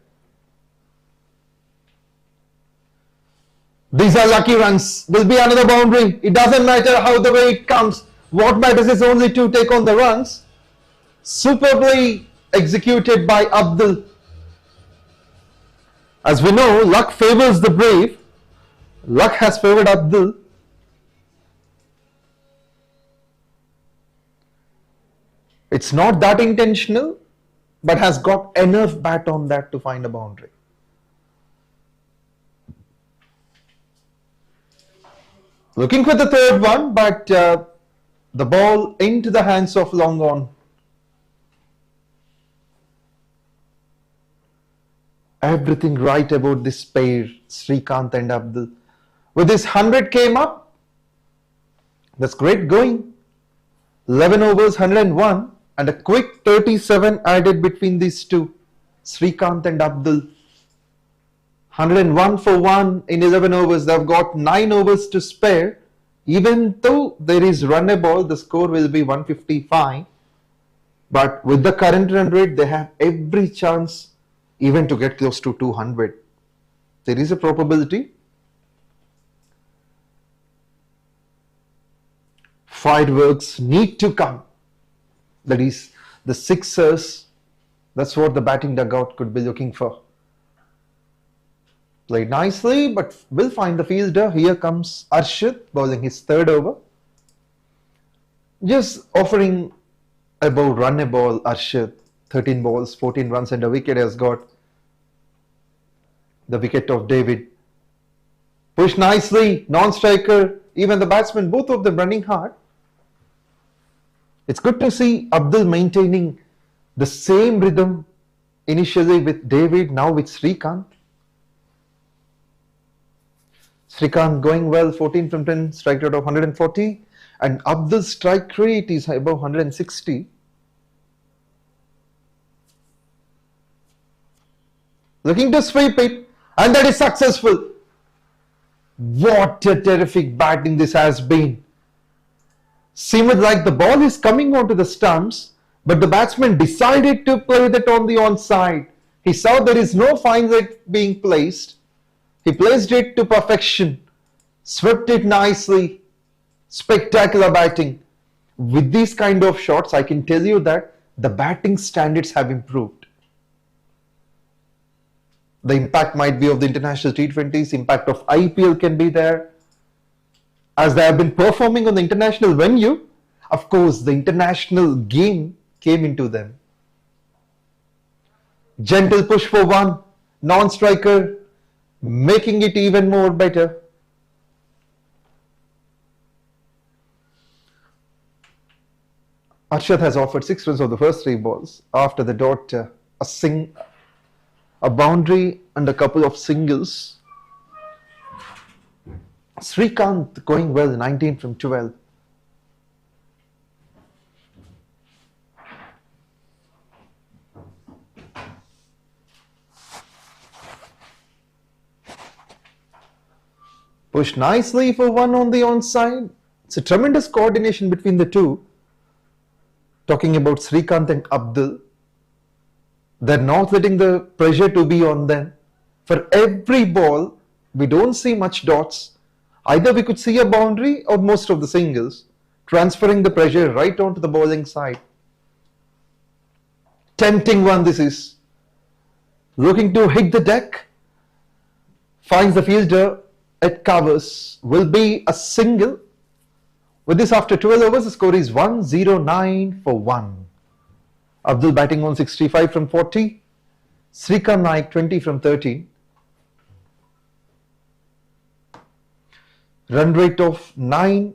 Speaker 8: These are lucky runs. Will be another boundary. It doesn't matter how the way it comes. What matters is only to take on the runs. Superbly executed by Abdul. As we know, luck favors the brave. Luck has favored Abdul. It's not that intentional, but has got enough bat on that to find a boundary. Looking for the third one, but the ball into the hands of long on. Everything right about this pair, Srikanth and Abdul. With this 100 came up. That's great going. 11 overs, 101, and a quick 37 added between these two, Srikanth and Abdul. 101 for 1 in 11 overs. They've got 9 overs to spare. Even though there is run a ball, the score will be 155. But with the current run rate, they have every chance even to get close to 200. There is a probability. Fireworks need to come. That is the sixers. That's what the batting dugout could be looking for. Played nicely, but will find the fielder. Here comes Arshad bowling his third over. Just offering about run a ball. Arshad, 13 balls, 14 runs and a wicket, has got the wicket of David. Pushed nicely, non-striker, even the batsman, both of them running hard. It's good to see Abdul maintaining the same rhythm initially with David, now with Srikanth. Srikanth going well, 14 from 10, strike rate of 140, and Abdul's strike rate is above 160. Looking to sweep it, and that is successful. What a terrific batting this has been. Seemed like the ball is coming onto the stumps, but the batsman decided to play that on the onside. He saw there is no fine leg being placed. He placed it to perfection, swept it nicely. Spectacular batting. With these kind of shots, I can tell you that the batting standards have improved. The impact might be of the international T20s, impact of IPL can be there. As they have been performing on the international venue, of course, the international game came into them. Gentle push for 1, non-striker, making it even more better. Arshad has offered 6 runs of the first 3 balls. After the dot, a boundary and a couple of singles. Srikanth going well, 19 from 12. Pushed nicely for 1 on the onside. It's a tremendous coordination between the two. Talking about Srikanth and Abdul. They're not letting the pressure to be on them. For every ball, we don't see much dots. Either we could see a boundary or most of the singles, transferring the pressure right onto the bowling side. Tempting one this is. Looking to hit the deck. Finds the fielder at covers. Will be a single. With this, after 12 overs, the score is 109 for 1. Abdul batting on 65 from 40. Srikanth Naik 20 from 13. Run rate of 9.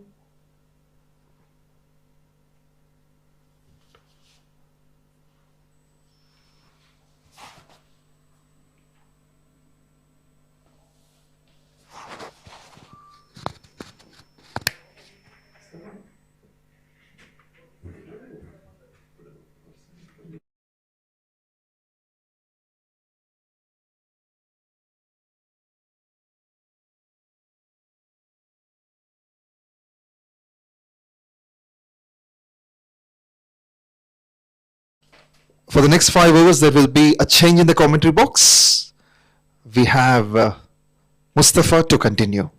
Speaker 8: For the next 5 overs, there will be a change in the commentary box. We have Mustafa to continue.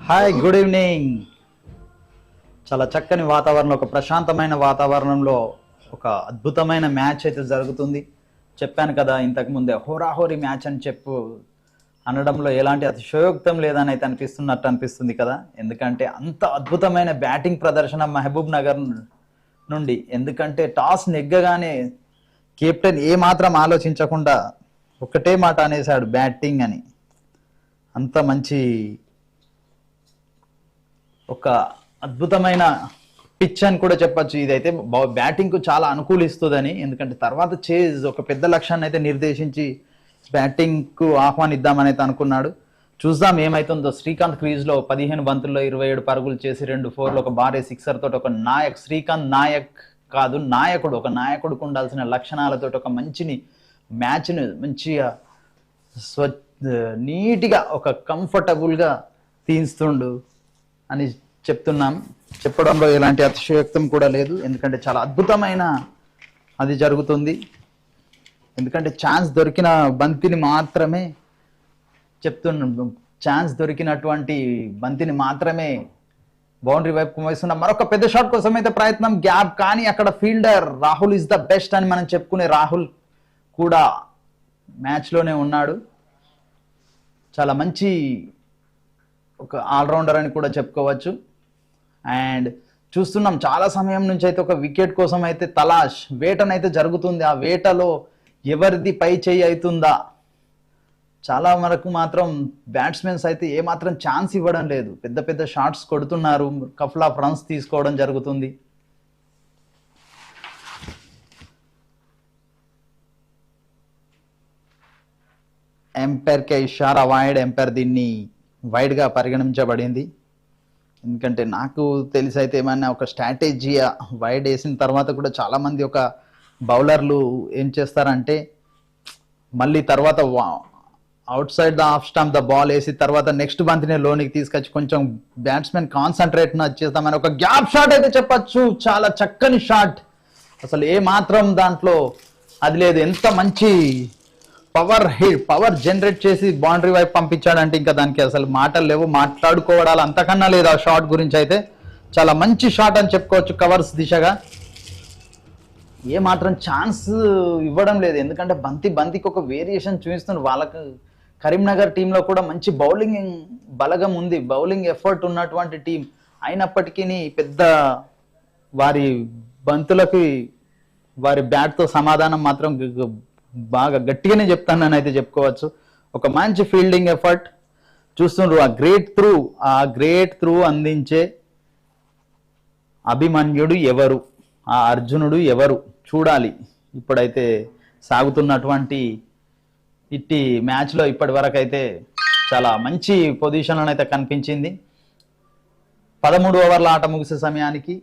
Speaker 7: Hi, good evening. చాలా చక్కని వాతావరణం, ఒక ప్రశాంతమైన వాతావరణంలో ఒక అద్భుతమైన match అయితే జరుగుతుంది.
Speaker 9: చెప్పాను కదా ఇంతకు ముందే హోరాహోరీ మ్యాచ్ అని అనడంలో ఎలాంటి అతిశయోక్తం లేదని అయితే అనిపిస్తుంది కదా. ఎందుకంటే అంత అద్భుతమైన బ్యాటింగ్ ప్రదర్శన మహబూబ్ నగర్ నుండి. ఎందుకంటే టాస్ నెగ్గగానే కెప్టెన్ ఏమాత్రం ఆలోచించకుండా ఒకటే మాట అనేసాడు బ్యాటింగ్ అని. అంత మంచి ఒక అద్భుతమైన పిచ్ అని కూడా చెప్పచ్చు. ఇదైతే బ్యాటింగ్కు చాలా అనుకూలిస్తుందని. ఎందుకంటే తర్వాత చేజ్ ఒక పెద్ద లక్ష్యాన్ని అయితే నిర్దేశించి బ్యాటింగ్కు ఆహ్వానిద్దామని అయితే అనుకున్నాడు. చూద్దాం ఏమైతుందో. శ్రీకాంత్ క్రీజ్లో 15 బంతుల్లో 27 పరుగులు చేసి 2 4లు ఒక భారీ సిక్సర్ తోటి ఒక నాయక్, శ్రీకాంత్ నాయక్ కాదు నాయకుడు, ఒక నాయకుడికి ఉండాల్సిన లక్షణాలతో ఒక మ్యాచ్ని మంచిగా నీట్గా ఒక కంఫర్టబుల్గా తీస్తుండు అని చెప్పడంలో ఎలాంటి అతిశయోక్తం కూడా లేదు. ఎందుకంటే చాలా అద్భుతమైన అది జరుగుతుంది. ఎందుకంటే ఛాన్స్ దొరికిన బంతిని మాత్రమే ఛాన్స్ దొరికినటువంటి బంతిని మాత్రమే బౌండరీ వైపు వేస్తున్న మరొక పెద్ద షాట్ కోసం అయితే ప్రయత్నం, గ్యాప్. కానీ అక్కడ fielder Rahul is the best అని మనం చెప్పుకునే రాహుల్ కూడా మ్యాచ్లోనే ఉన్నాడు. చాలా మంచి ఒక ఆల్రౌండర్ అని కూడా చెప్పుకోవచ్చు. అండ్ చూస్తున్నాం చాలా సమయం నుంచి అయితే ఒక వికెట్ కోసం అయితే తలాష్ వేటనైతే జరుగుతుంది. ఆ వేటలో ఎవరిది పై చేయి అవుతుందా, చాలా వరకు మాత్రం బ్యాట్స్మెన్స్ అయితే ఏమాత్రం ఛాన్స్ ఇవ్వడం లేదు. పెద్ద పెద్ద షాట్స్ కొడుతున్నారు, కపుల్ ఆఫ్ రన్స్ తీసుకోవడం జరుగుతుంది. ఎంపైర్కి ఇషారా వైడ్, ఎంపైర్ దీన్ని వైడ్గా పరిగణించబడింది. ఎందుకంటే నాకు తెలిసి అయితే ఏమైనా ఒక స్ట్రాటజీ వైడ్ వేసిన తర్వాత కూడా చాలామంది ఒక బౌలర్లు ఏం చేస్తారంటే మళ్ళీ తర్వాత out side the of stamp the ball వేసి తర్వాత నెక్స్ట్ బంతిని లోనికి తీసుకొచ్చి కొంచెం బ్యాట్స్మెన్ కాన్సన్ట్రేట్ వచ్చేస్తామని ఒక గ్యాప్ షాట్ అయితే చెప్పచ్చు. చాలా చక్కని షాట్, అసలు ఏ మాత్రం దాంట్లో అది లేదు. ఎంత మంచి పవర్ జనరేట్ చేసి బౌండరీ వైపు పంపించాడంటే ఇంకా దానికి అసలు మాటలు లేవు, మాట్లాడుకోవడాలు అంతకన్నా లేదు. ఆ షాట్ గురించి అయితే చాలా మంచి షాట్ అని చెప్పుకోవచ్చు. కవర్స్ దిశగా ఏ మాత్రం ఛాన్స్ ఇవ్వడం లేదు. ఎందుకంటే బంతికి ఒక వేరియేషన్ చూపిస్తుంది. వాళ్ళకు కరీంనగర్ టీంలో కూడా మంచి బౌలింగ్ బలగం ఉంది, బౌలింగ్ ఎఫర్ట్ ఉన్నటువంటి టీం. అయినప్పటికీ పెద్ద వారి బంతులకి వారి బ్యాట్తో సమాధానం మాత్రం బాగా గట్టిగానే చెప్తానని అయితే చెప్పుకోవచ్చు. ఒక మంచి ఫీల్డింగ్ ఎఫర్ట్ చూస్తుండ్రు. ఆ గ్రేట్ త్రూ అందించే అభిమన్యుడు ఎవరు, ఆ అర్జునుడు ఎవరు చూడాలి. ఇప్పుడైతే సాగుతున్నటువంటి ఇట్టి మ్యాచ్లో ఇప్పటి వరకు అయితే చాలా మంచి పొజిషన్లో అయితే కనిపించింది. 13 ఓవర్ల ఆట ముగిసే సమయానికి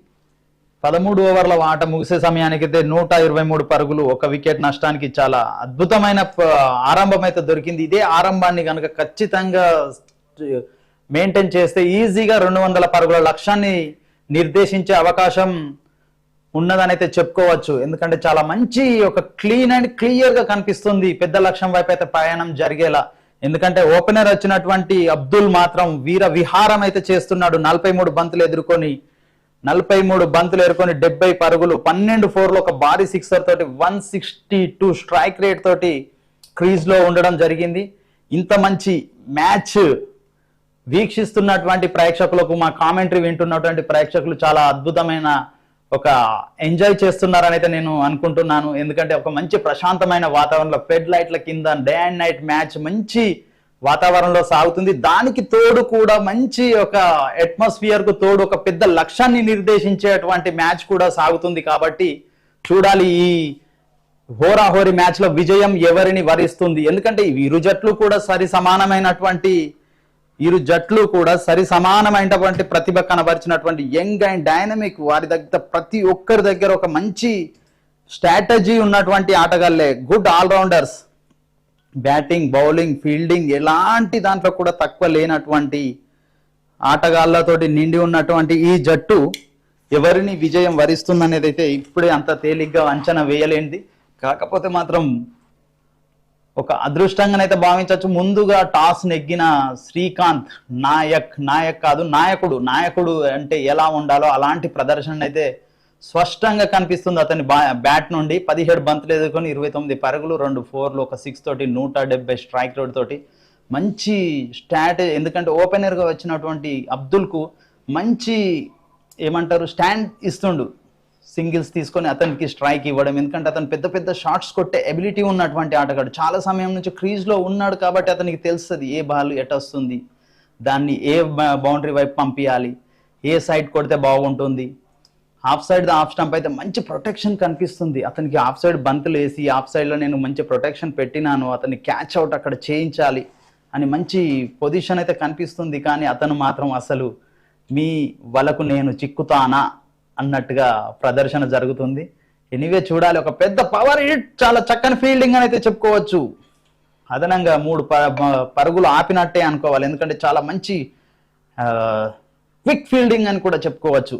Speaker 9: 13 ఓవర్ల ఆట ముగిసే సమయానికి అయితే 123 పరుగులు, ఒక వికెట్ నష్టానికి చాలా అద్భుతమైన ఆరంభం అయితే దొరికింది. ఇదే ఆరంభాన్ని కనుక ఖచ్చితంగా మెయింటైన్ చేస్తే ఈజీగా 200 పరుగుల లక్ష్యాన్ని నిర్దేశించే అవకాశం ఉన్నదని అయితే చెప్పుకోవచ్చు. ఎందుకంటే చాలా మంచి ఒక క్లీన్ అండ్ క్లియర్ గా కనిపిస్తుంది పెద్ద లక్ష్యం వైపు అయితే ప్రయాణం జరిగేలా. ఎందుకంటే ఓపెనర్ వచ్చినటువంటి అబ్దుల్ మాత్రం వీర విహారం అయితే చేస్తున్నాడు. 43 బంతులు ఎదుర్కొని 70 పరుగులు, 12 4లు ఒక భారీ సిక్సర్ తోటి 162 స్ట్రైక్ రేట్ తోటి క్రీజ్ లో ఉండడం జరిగింది. ఇంత మంచి మ్యాచ్ వీక్షిస్తున్నటువంటి ప్రేక్షకులకు, మా కామెంటరీ వింటున్నటువంటి ప్రేక్షకులు చాలా అద్భుతమైన ఒక ఎంజాయ్ చేస్తున్నారని అయితే నేను అనుకుంటున్నాను. ఎందుకంటే ఒక మంచి ప్రశాంతమైన వాతావరణంలో ఫెడ్ లైట్ల కింద డే అండ్ నైట్ మ్యాచ్ మంచి వాతావరణంలో సాగుతుంది. దానికి తోడు కూడా మంచి ఒక అట్మాస్ఫియర్ కు తోడు ఒక పెద్ద లక్ష్యాన్ని నిర్దేశించేటువంటి మ్యాచ్ కూడా సాగుతుంది. కాబట్టి చూడాలి ఈ హోరాహోరీ మ్యాచ్ లో విజయం ఎవరిని వరిస్తుంది. ఎందుకంటే ఇరు జట్లు కూడా సరి సమానమైనటువంటి ప్రతిభ కనబరిచినటువంటి యంగ్ అండ్ డైనమిక్, వారి దగ్గర ప్రతి ఒక్కరి దగ్గర ఒక మంచి స్ట్రాటజీ ఉన్నటువంటి ఆటగాళ్లే, good allrounders. Batting, bowling, fielding ఎలాంటి దాంట్లో కూడా తక్కువ లేనటువంటి ఆటగాళ్లతోటి నిండి ఉన్నటువంటి ఈ జట్టు ఎవరిని విజయం వరిస్తుందనేది అయితే ఇప్పుడే అంత తేలిగ్గా అంచనా వేయలేనిది. కాకపోతే మాత్రం ఒక అదృష్టంగానైతే భావించవచ్చు. ముందుగా టాస్ నెగ్గిన శ్రీకాంత్ నాయకుడు అంటే ఎలా ఉండాలో అలాంటి ప్రదర్శన అయితే స్పష్టంగా కనిపిస్తుంది అతని బ్యాట్ నుండి. 17 బంతులు ఎదుర్కొని 29 పరుగులు, 2 4లు, ఒక 6 తోటి 170 స్ట్రైక్ రేట్ తోటి మంచి స్టాట్. ఎందుకంటే ఓపెనర్గా వచ్చినటువంటి అబ్దుల్కు మంచి ఏమంటారు స్టాండ్ ఇస్తుండు, సింగిల్స్ తీసుకొని అతనికి స్ట్రైక్ ఇవ్వడం. ఎందుకంటే అతను పెద్ద పెద్ద షాట్స్ కొట్టే ఎబిలిటీ ఉన్నటువంటి ఆటగాడు, చాలా సమయం నుంచి క్రీజ్లో ఉన్నాడు కాబట్టి అతనికి తెలుస్తుంది ఏ బాల్ ఎట్ వస్తుంది, దాన్ని ఏ బౌండరీ వైపు పంపించాలి, ఏ సైడ్ కొడితే బాగుంటుంది. హాఫ్ సైడ్ హాఫ్ స్టంప్ అయితే మంచి ప్రొటెక్షన్ కనిపిస్తుంది. అతనికి హాఫ్ సైడ్ బంతులు వేసి హాఫ్ సైడ్లో నేను మంచి ప్రొటెక్షన్ పెట్టినాను, అతన్ని క్యాచ్ అవుట్ అక్కడ చేయించాలి అని మంచి పొజిషన్ అయితే కనిపిస్తుంది. కానీ అతను మాత్రం అసలు మీ వలకు నేను చిక్కుతానా అన్నట్టుగా ప్రదర్శన జరుగుతుంది. ఎనీవే చూడాలి, ఒక పెద్ద పవర్ హిట్, చాలా చక్కని ఫీల్డింగ్ అని అయితే చెప్పుకోవచ్చు. అదనంగా 3 పరుగులు ఆపినట్టే అనుకోవాలి, ఎందుకంటే చాలా మంచి క్విక్ ఫీల్డింగ్ అని కూడా చెప్పుకోవచ్చు.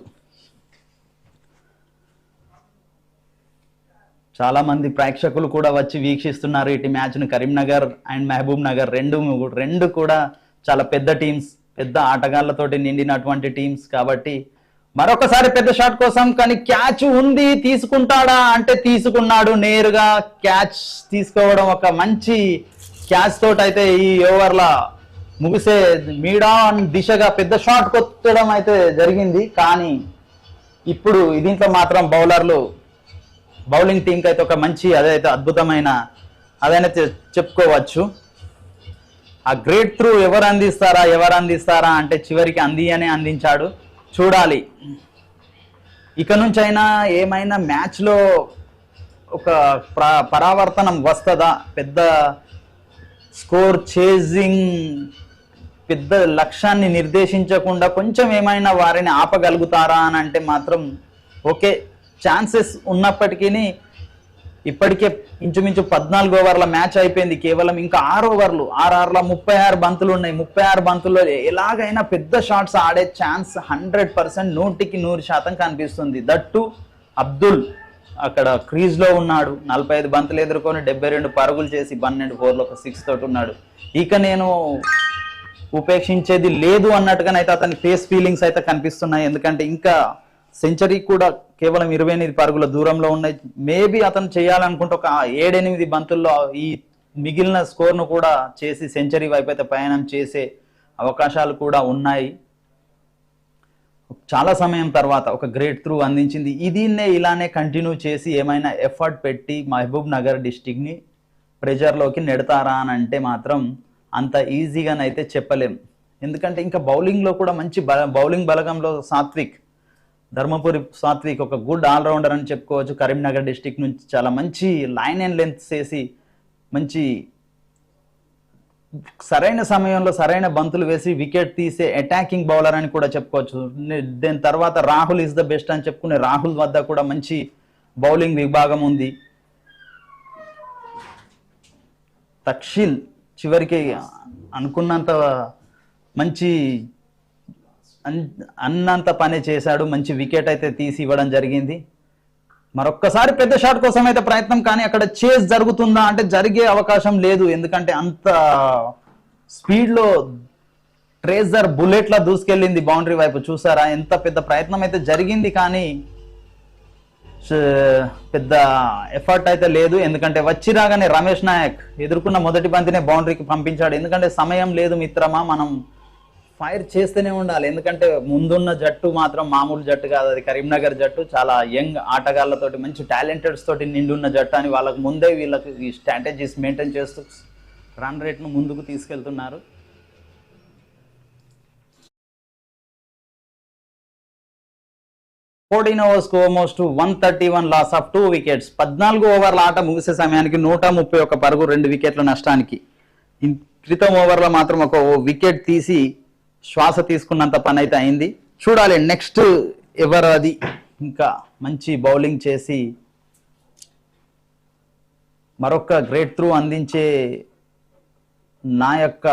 Speaker 9: చాలా మంది ప్రేక్షకులు కూడా వచ్చి వీక్షిస్తున్నారు ఇటు మ్యాచ్ను. కరీంనగర్ అండ్ మహబూబ్ నగర్ రెండు కూడా చాలా పెద్ద టీమ్స్, పెద్ద ఆటగాళ్లతోటి నిండినటువంటి టీమ్స్ కాబట్టి మరొకసారి పెద్ద షాట్ కోసం. కానీ క్యాచ్ ఉంది, తీసుకుంటాడా అంటే తీసుకున్నాడు. నేరుగా క్యాచ్ తీసుకోవడం, ఒక మంచి క్యాచ్ తోటి అయితే ఈ ఓవర్ల ముగిసే మీడా దిశగా పెద్ద షాట్ కొట్టడం అయితే జరిగింది. కానీ ఇప్పుడు దీంట్లో మాత్రం బౌలింగ్ టీంకి అయితే ఒక మంచి అదైతే అద్భుతమైన అదైతే చెప్పుకోవచ్చు. ఆ గ్రేట్ త్రూ ఎవరు అందిస్తారా అంటే చివరికి అందించాడు. చూడాలి ఇక నుంచి అయినా ఏమైనా మ్యాచ్లో ఒక పరావర్తనం వస్తుందా, పెద్ద స్కోర్ చేజింగ్, పెద్ద లక్ష్యాన్ని నిర్దేశించకుండా కొంచెం ఏమైనా వారిని ఆపగలుగుతారా అని అంటే మాత్రం ఓకే, ఛాన్సెస్ ఉన్నప్పటికీ ఇప్పటికే ఇంచుమించు 14 ఓవర్ల మ్యాచ్ అయిపోయింది. కేవలం ఇంకా 6 ఓవర్లు, 6 36 బంతులు ఉన్నాయి. 36 బంతుల్లో ఎలాగైనా పెద్ద షాట్స్ ఆడే ఛాన్స్ 100%, 100% కనిపిస్తుంది. దట్టు అబ్దుల్ అక్కడ క్రీజ్లో ఉన్నాడు, 45 బంతులు ఎదుర్కొని 72 పరుగులు చేసి 12 4లు, ఒక 6 తోటి ఉన్నాడు. ఇక నేను ఉపేక్షించేది లేదు అన్నట్టుగానైతే అతని ఫేస్ ఫీలింగ్స్ అయితే కనిపిస్తున్నాయి. ఎందుకంటే ఇంకా సెంచరీ కూడా కేవలం 28 పరుగుల దూరంలో ఉన్నాయి. మేబీ అతను చేయాలనుకుంటే ఒక 7-8 బంతుల్లో ఈ మిగిలిన స్కోర్ను కూడా చేసి సెంచరీ వైపు అయితే ప్రయాణం చేసే అవకాశాలు కూడా ఉన్నాయి. చాలా సమయం తర్వాత ఒక గ్రేట్ త్రూ అందించింది. దీన్నే ఇలానే కంటిన్యూ చేసి ఏమైనా ఎఫర్ట్ పెట్టి మహబూబ్ నగర్ డిస్టిక్ని ప్రెజర్లోకి నెడతారా అని అంటే మాత్రం అంత ఈజీగానైతే చెప్పలేం. ఎందుకంటే ఇంకా బౌలింగ్లో కూడా మంచి బౌలింగ్ బలగంలో ధర్మపురి సాత్విక్ ఒక గుడ్ ఆల్రౌండర్ అని చెప్పుకోవచ్చు. కరీంనగర్ డిస్టిక్ నుంచి చాలా మంచి లైన్ అండ్ లెంత్ చేసి మంచి సరైన సమయంలో సరైన బంతులు వేసి వికెట్ తీసే అటాకింగ్ బౌలర్ అని కూడా చెప్పుకోవచ్చు. దీని తర్వాత రాహుల్ ఇస్ ద బెస్ట్ అని చెప్పుకునే రాహుల్ వద్ద కూడా మంచి బౌలింగ్ విభాగం ఉంది. తక్షిల్ చివరికి అనుకున్నంత మంచి అన్నంత పని చేశాడు, మంచి వికెట్ అయితే తీసి ఇవ్వడం జరిగింది. మరొక్కసారి పెద్ద షాట్ కోసం అయితే ప్రయత్నం, కానీ అక్కడ చేజ్ జరుగుతుందా అంటే జరిగే అవకాశం లేదు. ఎందుకంటే అంత స్పీడ్లో ట్రేజర్ బుల్లెట్లా దూసుకెళ్ళింది బౌండరీ వైపు. చూసారా ఎంత పెద్ద ప్రయత్నం అయితే జరిగింది, కానీ పెద్ద ఎఫర్ట్ అయితే లేదు. ఎందుకంటే వచ్చి రాగానే రమేష్ నాయక్ ఎదుర్కొన్న మొదటి బంతినే బౌండరీకి పంపించాడు. ఎందుకంటే సమయం లేదు మిత్రమా, మనం ఫైర్ చేస్తూనే ఉండాలి. ఎందుకంటే ముందున్న జట్టు మాత్రం మామూలు జట్టు కాదు, అది కరీంనగర్ జట్టు. చాలా యంగ్ ఆటగాళ్లతోటి మంచి టాలెంటెడ్స్ తోటి నిండున్న జట్టు అని వాళ్ళకు ముందే వీళ్ళకి ఈ స్ట్రాటజీస్ మెయింటైన్ చేస్తూ రన్ రేట్ను ముందుకు తీసుకెళ్తున్నారు. overs almost 131 loss of 2 wickets. 14 ఓవర్ల ఆట ముగిసే సమయానికి 131 పరుగు, 2 వికెట్ల నష్టానికి. క్రితం ఓవర్లో మాత్రం ఒక వికెట్ తీసి శ్వాస తీసుకున్నంత పని అయితే అయింది. చూడాలి నెక్స్ట్ ఎవరు అది. ఇంకా మంచి బౌలింగ్ చేసి మరొక గ్రేట్ త్రూ అందించే నా యొక్క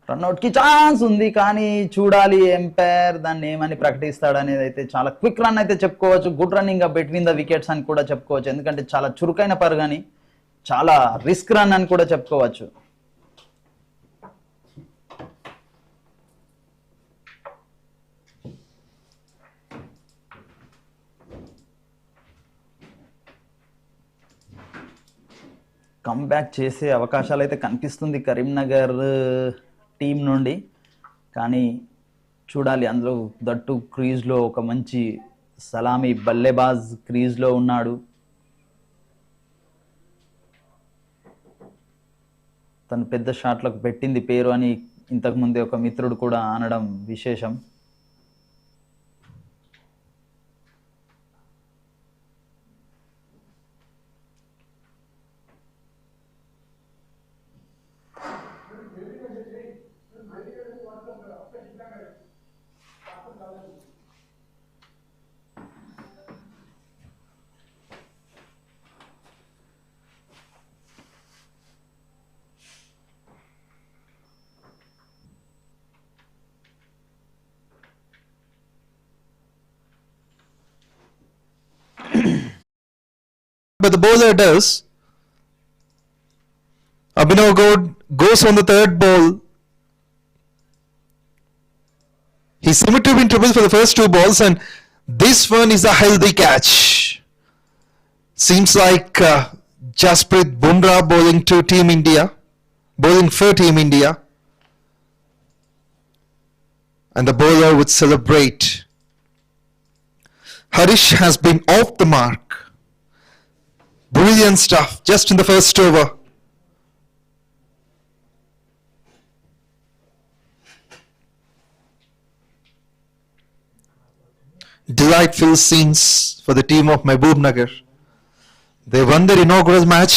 Speaker 9: రన్అట్కి ఛాన్స్ ఉంది, కానీ చూడాలి ఎంపైర్ దాన్ని ఏమని ప్రకటిస్తాడు అనేది. అయితే చాలా క్విక్ రన్ అయితే చెప్పుకోవచ్చు, good running between the wickets అని కూడా చెప్పుకోవచ్చు. ఎందుకంటే చాలా చురుకైన పరుగని, చాలా రిస్క్ రన్ అని కూడా చెప్పుకోవచ్చు. కమ్బ్యాక్ చేసే అవకాశాలు అయితే కనిపిస్తుంది కరీంనగర్ టీం నుండి. కానీ చూడాలి, అందులో దట్టు క్రీజ్లో ఒక మంచి సలామీ బల్లెబాజ్ క్రీజ్లో ఉన్నాడు. తను పెద్ద షాట్లకు పెట్టింది పేరు అని ఇంతకుముందే ఒక మిత్రుడు కూడా అనడం విశేషం.
Speaker 8: But the bowler does. Abhinav goes on the third ball. He seemed to be in trouble for the first two balls, and this one is a healthy catch. Seems like 𝗀𝗏𝗃𝗵 bowling to Team India, bowling for Team India, and the bowler would celebrate. 𝗃𝗏𝗃𝗃 has been off the mark. Brilliant stuff just in the first over. Delightful scenes for the team of MAHABUBNAGAR. They won their inaugural match,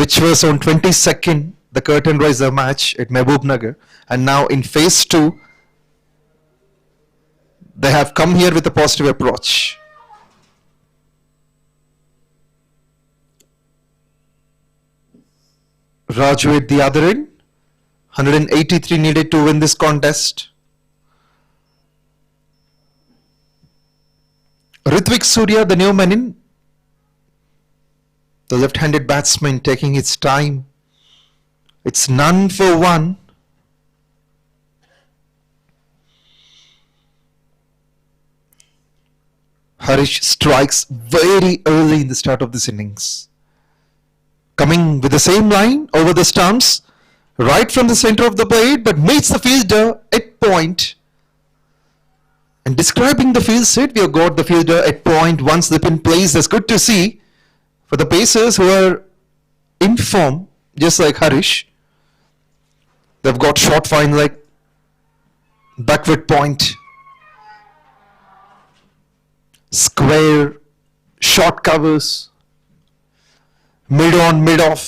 Speaker 8: which was on 22nd, the curtain raiser match at MAHABUBNAGAR, and now in phase 2, they have come here with a positive approach. Raju at the other end, 183 needed to win this contest. 𝗬𝗏𝗃𝗃 Surya, the new man in, the left-handed batsman taking his time. It's none for one. 𝗃𝗏𝗃𝗃 strikes very early in the start of this innings, coming with the same line over the stumps, right from the center of the plate, but meets the fielder at point. And describing the field set, we have got the fielder at point, one slip in place. That's good to see for the pacers who are in form, just like 𝗃𝗏𝗃𝗃. They've got short fine leg, backward point, square, short covers, mid on, mid off.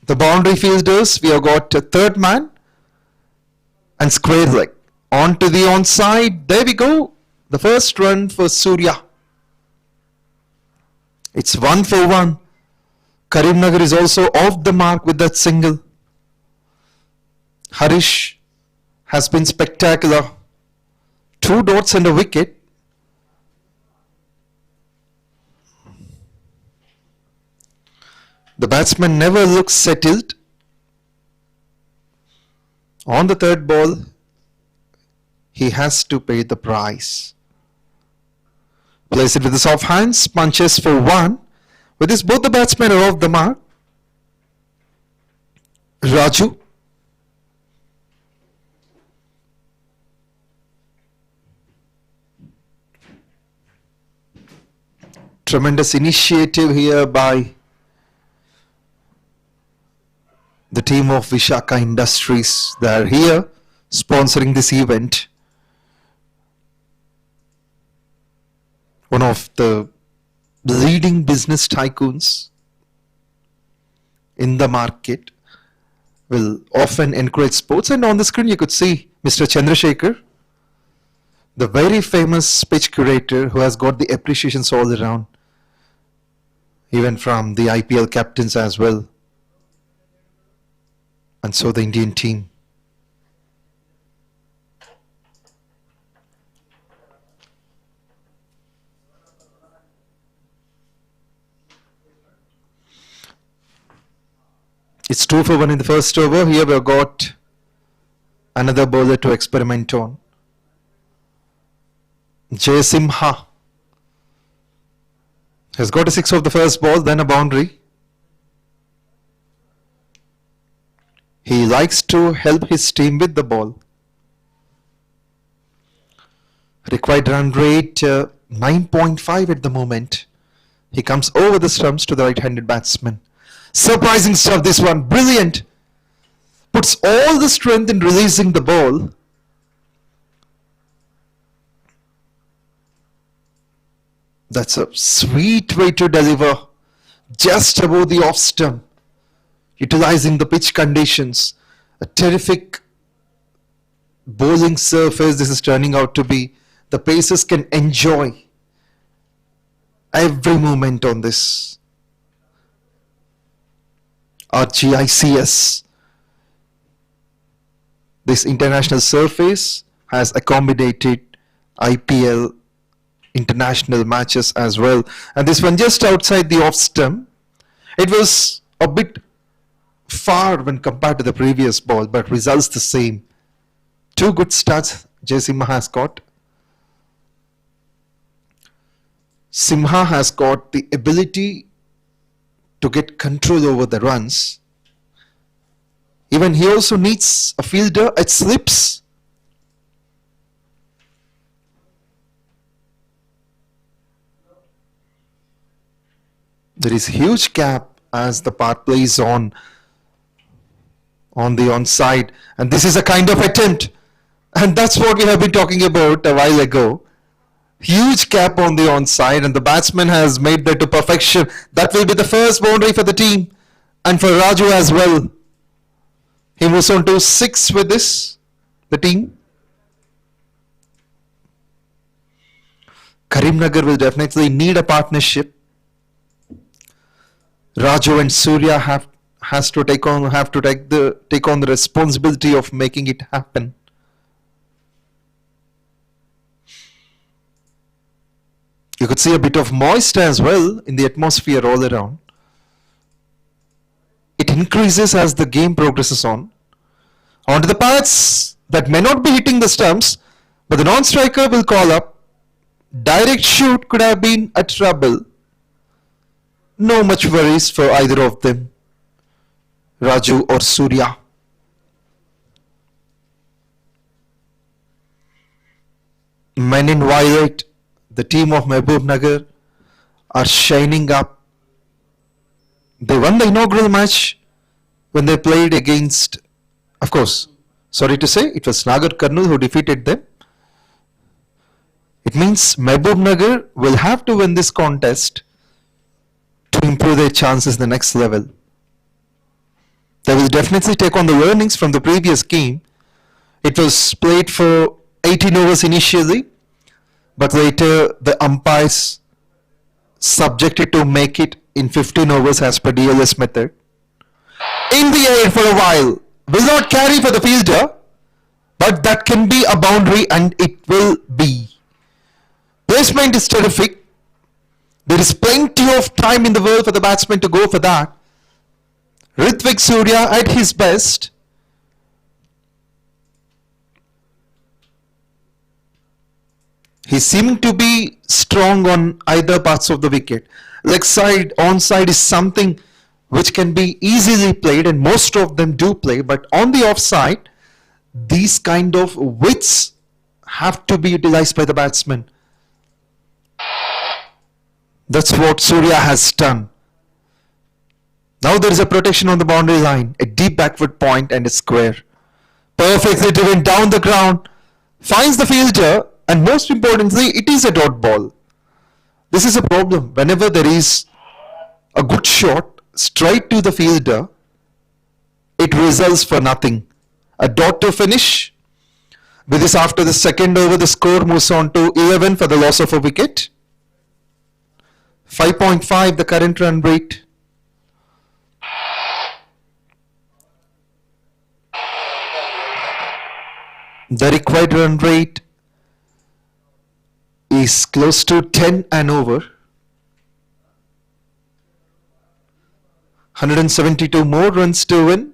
Speaker 8: The boundary fielders, we have got a third man and square leg. On to the onside. There we go. The first run for Surya. It's 1 for 1. Karimnagar is also off the mark with that single. 𝗃𝗏𝗃𝗃 has been spectacular. 2 dots and a wicket. The batsman never looks settled. On the third ball, he has to pay the price. Plays it with the soft hands, punches for 1. With this, both the batsmen are off the mark. Raju. Tremendous initiative here by the team of Vishaka Industries. They are here sponsoring this event. One of the leading business tycoons in the market will often encourage sports. And on the screen you could see Mr. Chandrasekhar, the very famous speech curator who has got the appreciations all around, even from the IPL captains as well. And so the Indian team. It's 2 for 1 in the first over. Here we've got another bowler to experiment on. Jaysimha has got a 6 of the first ball, then a boundary. likes to help his team with the ball. Required run rate 9.5 at the moment. He comes over the stumps to the right-handed batsman. Surprising stuff, this one. Brilliant. Puts all the strength in releasing the ball. That's a sweet way to deliver. Just above the off stump. Utilizing the pitch conditions. A terrific bowling surface this is turning out to be. The pacers can enjoy every moment on this. RGICS. This international surface has accommodated IPL international matches as well. And this one just outside the off stump. It was a bit far when compared to the previous ball, but results the same. Two good starts Simha has got. Simha has got the ability to get control over the runs. Even he also needs a fielder. It slips. There is huge gap as the power play is on the onside, and this is a kind of attempt, and that's what we have been talking about a while ago. Huge gap on the onside, and the batsman has made that to perfection. That will be the first boundary for the team and for Raju as well. He moves on to 6 with this, the team. Karimnagar will definitely need a partnership. Raju and Surya have to take on the responsibility of making it happen. You could see a bit of moist as well in the atmosphere all around. It increases as the game progresses on. Onto the paths that may not be hitting the stumps, but the non-striker will call up. Direct shoot could have been a trouble. No much worries for either of them, Raju or Surya. Men in violet, the team of Mahbubnagar, are shining up. They won the inaugural match when they played against, of course, sorry to say, it was Nagar Karnool who defeated them. It means Mahbubnagar will have to win this contest to improve their chances the next level. They will definitely take on the learnings from the previous game. It was played for 18 overs initially, but later the umpires subjected to make it in 15 overs as per DLS method. In the air for a while, will not carry for the fielder, but that can be a boundary, and it will be. Placement is terrific. There is plenty of time in the world for the batsman to go for that. Hrithik Surya at his best. He's seeming to be strong on either parts of the wicket. Leg side, onside is something which can be easily played, and most of them do play, but on the offside, these kind of widths have to be utilized by the batsman. That's what Surya has done. Now there is a protection on the boundary line, a deep backward point and a square. Perfectly driven down the ground, finds the fielder, and most importantly, it is a dot ball. This is a problem. Whenever there is a good shot straight to the fielder, it results for nothing. A dot to finish. With this, after the second over, the score moves on to 11 for the loss of a wicket. 5.5 the current run rate. The required run rate is close to 10 and over. 172 more runs to win.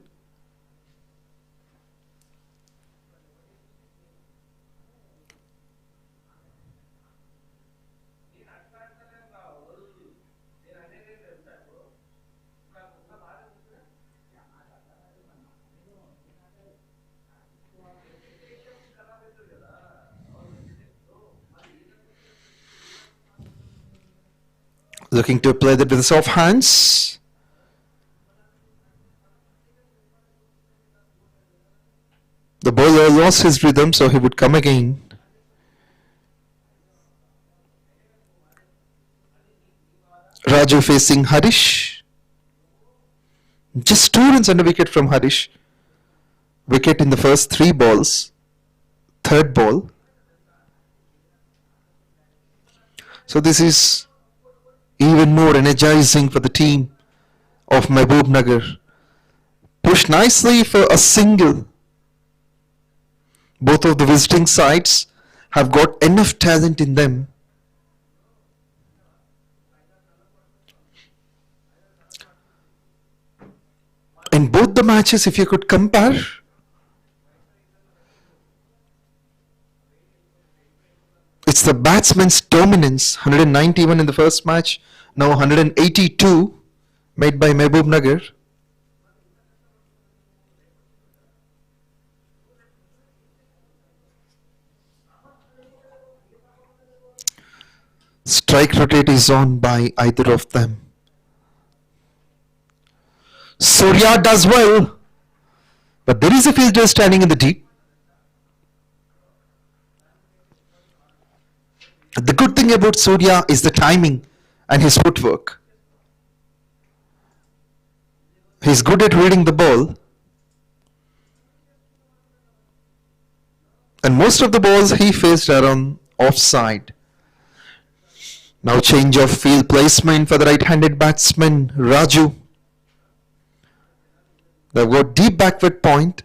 Speaker 8: Looking to play that with the soft hands. The bowler lost his rhythm, so he would come again. Raju facing Harish. Just 2 runs under wicket from Harish. Wicket in the first 3 balls. Third ball. So this is even more energizing for the team of Mahbubnagar. Pushed nicely for a single. Both of the visiting sides have got enough talent in them. In both the matches, if you could compare, it's the batsman's dominance. 191 in the first match, now 182 made by Mahbubnagar. Strike rotate is on by either of them. Surya does well, but there is a fielder standing in the deep. The good thing about Surya is the timing and his footwork. He's good at reading the ball, and most of the balls he faced are on offside. Now change of field placement for the right-handed batsman Raju. They've got deep backward point,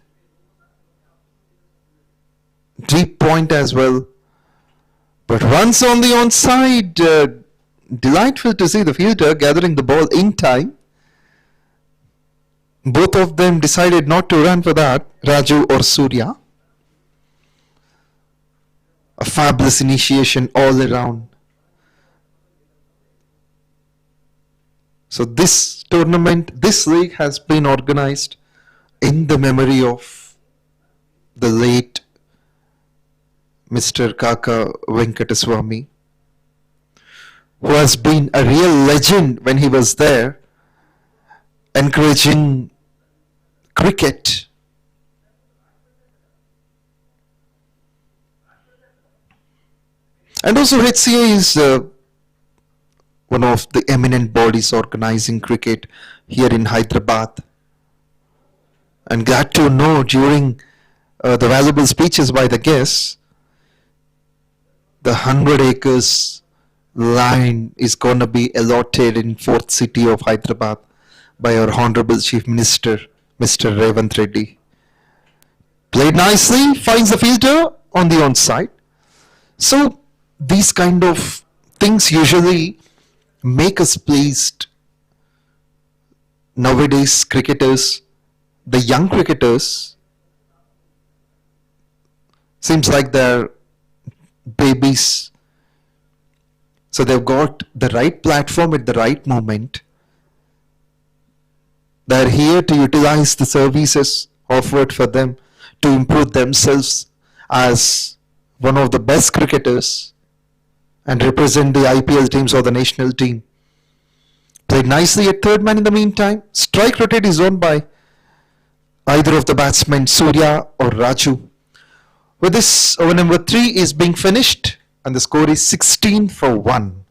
Speaker 8: deep point as well, but runs on the onside. Delightful to see the fielder gathering the ball in time. Both of them decided not to run for that, Raju or Surya. A fabulous initiation all around. So this tournament, this league has been organized in the memory of the late Mr. КАКА 𝗏𝗏, who has been a real legend when he was there, encouraging cricket. And also 𝗬cie is one of the eminent bodies organizing cricket here in Hyderabad. And glad to know during the valuable speeches by the guests, the 100 acres land is going to be allotted in 4th city of Hyderabad by our Honorable Chief Minister, Mr. Revant Reddy. Played nicely, finds the fielder on the onside. So these kind of things usually make us pleased. Nowadays cricketers, the young cricketers, seems like they're babies. So they've got the right platform at the right moment. They're here to utilize the services offered for them to improve themselves as one of the best cricketers and represent the IPL teams or the national team. Played nicely at third man in the meantime. Strike rotate is owned by either of the batsmen, Surya or Raju. With this, over number 3 is being finished and the score is 16 for 1.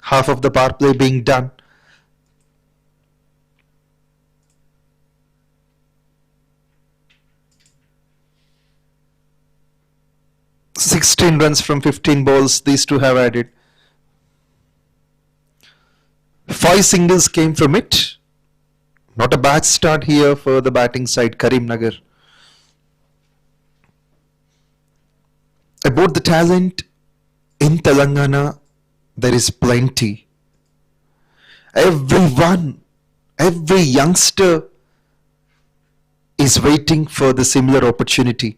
Speaker 8: Half of the power play being done. "16 runs from 15 balls, these two have added. 5 singles came from it. Not a bad start here for the batting side, Karimnagar. About the talent in Telangana, there is plenty. Everyone, every youngster is waiting for the similar opportunity.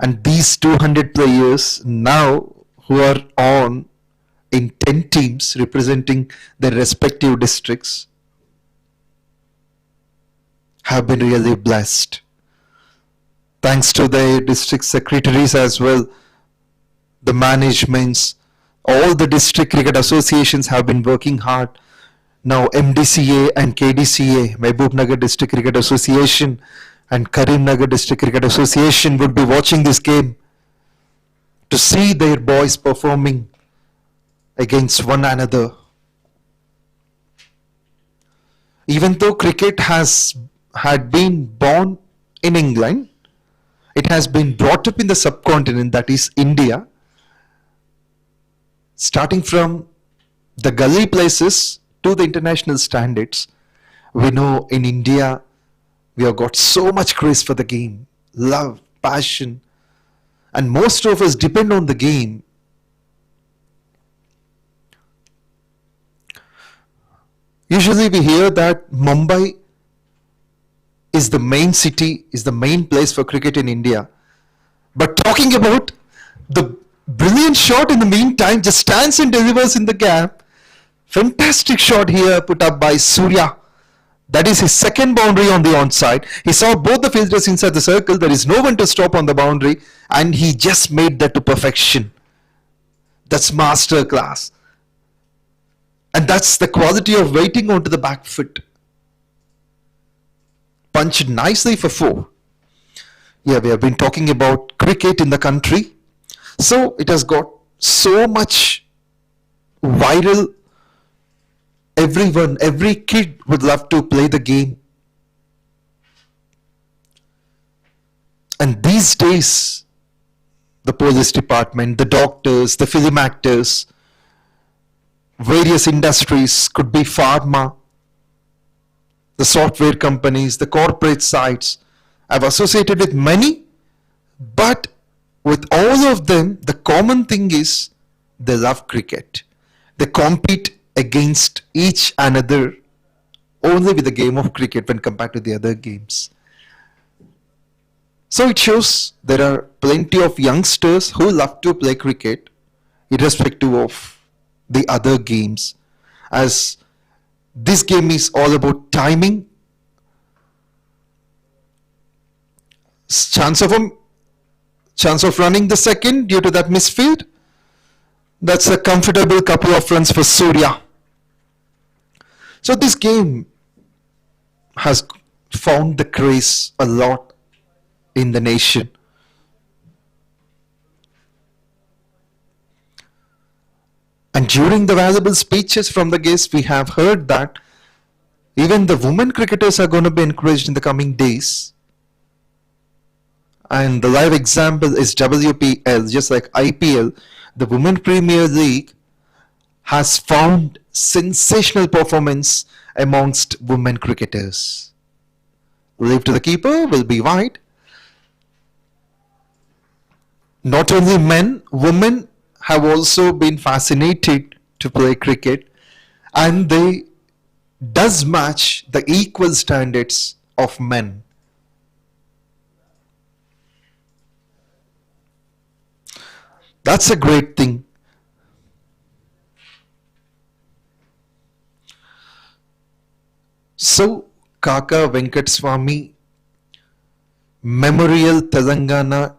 Speaker 8: And these 200 players now who are on in 10 teams representing their respective districts have been really blessed. Thanks to their district secretaries as well, the managements, All the district cricket associations have been working hard. Now MDCA and KDCA, Mahbubnagar District Cricket Association and Karimnagar District Cricket Association would be watching this game to see their boys performing against one another. Even though cricket had been born in England, it has been brought up in the subcontinent, that is India. Starting from the gully places to the international standards, we know in India we have got so much craze for the game, love, passion, and most of us depend on the game. Usually we hear that Mumbai is the main city, is the main place for cricket in India. But talking about the brilliant shot in the meantime, just stands and delivers in the gap. Fantastic shot here put up by Surya. That is his second boundary on the onside. He saw both the fielders inside the circle. There is no one to stop on the boundary, and he just made that to perfection. That's master class. And that's the quality of waiting onto the back foot. Punched nicely for 4. Yeah, we have been talking about cricket in the country. So it has got so much viral. Everyone, every kid would love to play the game. And these days, the police department, the doctors, the film actors, various industries, could be pharma, the software companies, the corporate sites, I've associated with many, but with all of them, the common thing is they love cricket. They compete against each another only with the game of cricket when compared to the other games. So it shows there are plenty of youngsters who love to play cricket irrespective of the other games, as this game is all about timing, chance of running the second due to that misfield. That's a comfortable couple of runs for Surya. So this game has found the craze a lot in the nation. And during the valuable speeches from the guests, we have heard that even the women cricketers are going to be encouraged in the coming days. And the live example is WPL, just like IPL, the Women Premier League has found sensational performance amongst women cricketers. Leave to the keeper will be wide. Not only men, women have also been fascinated to play cricket, and they does match the equal standards of men. That's a great thing. So, KAKA Venkataswamy Memorial Telangana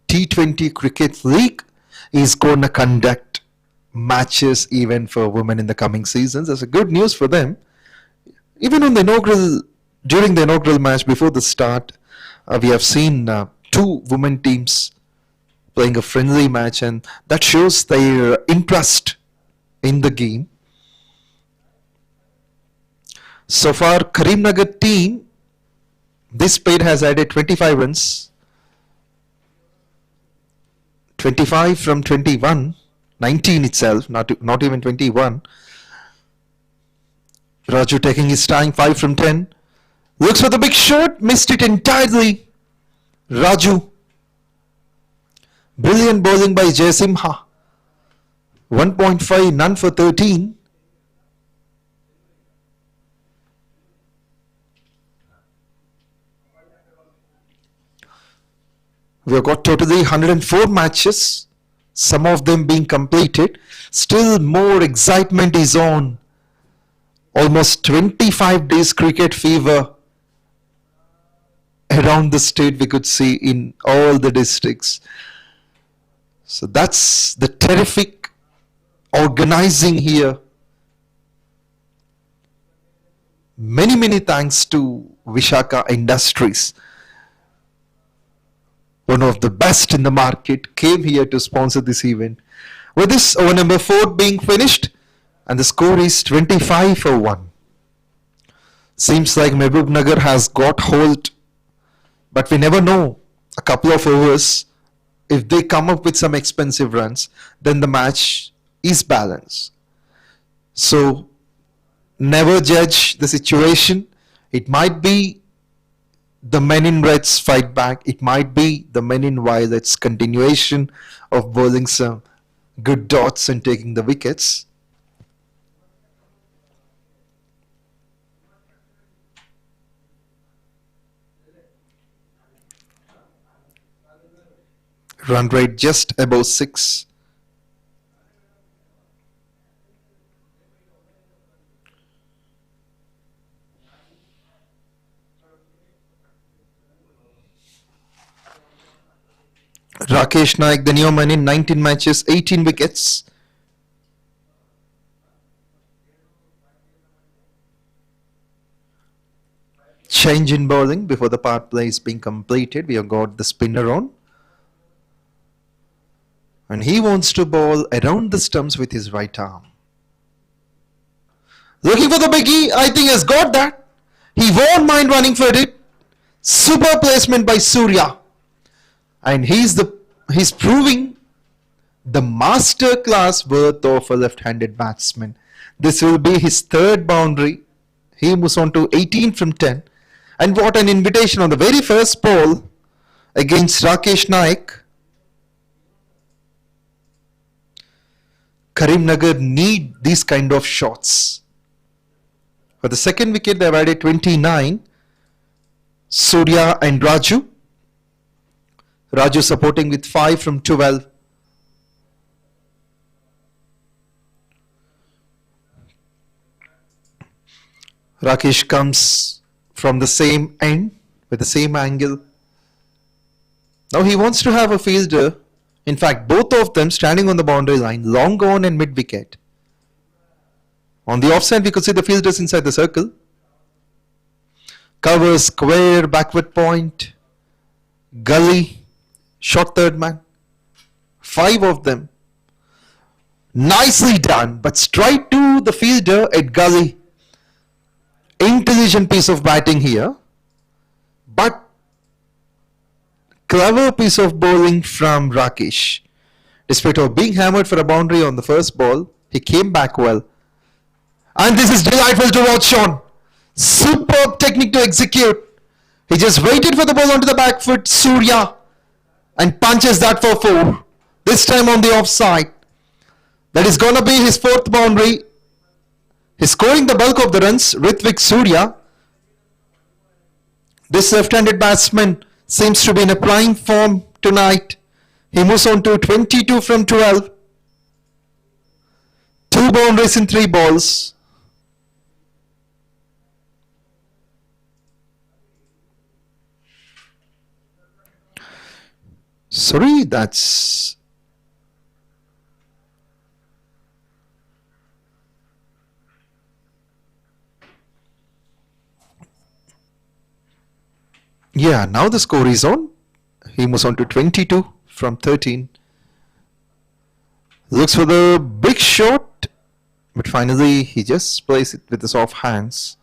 Speaker 8: T20 Cricket League is going to conduct matches even for women in the coming seasons. That's a good news for them. Even on the during the inaugural match before the start, we have seen 2 women teams playing a friendly match, and that shows their interest in the game. So far, Karimnagar team, this pair has added 25 runs. 25 from 21, 19 itself, not even 21. Raju taking his time, 5 from 10. Looks for the big shot, missed it entirely. Raju. Brilliant bowling by Jaysimha. 1.5, none for 13. We have got totally 104 matches, some of them being completed. Still more excitement is on. Almost 25 days cricket fever around the state we could see in all the districts. So that's the terrific organizing here. Many thanks to Vishaka Industries, one of the best in the market, came here to sponsor this event. With this over number 4 being finished, and the score is 25-1. Seems like Mahbubnagar has got hold, but we never know. A couple of overs, if they come up with some expensive runs, then the match is balanced. So never judge the situation. It might be the men in red's fight back. It might be the men in violet's continuation of bowling some good dots and taking the wickets. Run rate just above 6. Rakesh Naik, the new man in 19 matches, 18 wickets. Change in bowling before the power play is being completed. We have got the spinner on. And he wants to bowl around the stumps with his right arm. Looking for the biggie, I think has got that. He won't mind running for it. Super placement by Surya. And he's proving the master class worth of a left-handed batsman. This will be his 3rd boundary. He moves on to 18 from 10. And what an invitation on the very first ball against Rakesh Naik. Karimnagar need these kind of shots. For the second wicket, they have added 29. Surya and Raju. Raju supporting with 5 from 12. Rakesh comes from the same end with the same angle. Now he wants to have a fielder. In fact, both of them standing on the boundary line, long on and mid wicket. On the offside, we could see the fielders inside the circle. Cover, square, backward point, gully, short third man. 5 of them. Nicely done, but straight to the fielder at gully. Intelligent piece of batting here, but clever piece of bowling from Rakesh. Despite of being hammered for a boundary on the first ball, he came back well. And this is delightful to watch on. Superb technique to execute. He just waited for the ball onto the back foot, Surya, and punches that for 4. This time on the offside. That is going to be his 4th boundary. He's scoring the bulk of the runs, Hrithwik Surya. This left-handed batsman seems to be in a flying form tonight. He moves on to 22 from 12. 2 boundaries in 3 balls. Sorry, that's... Yeah, now the score is on. He moves on to 22 from 13. Looks for the big shot, but finally he just plays it with his off hands.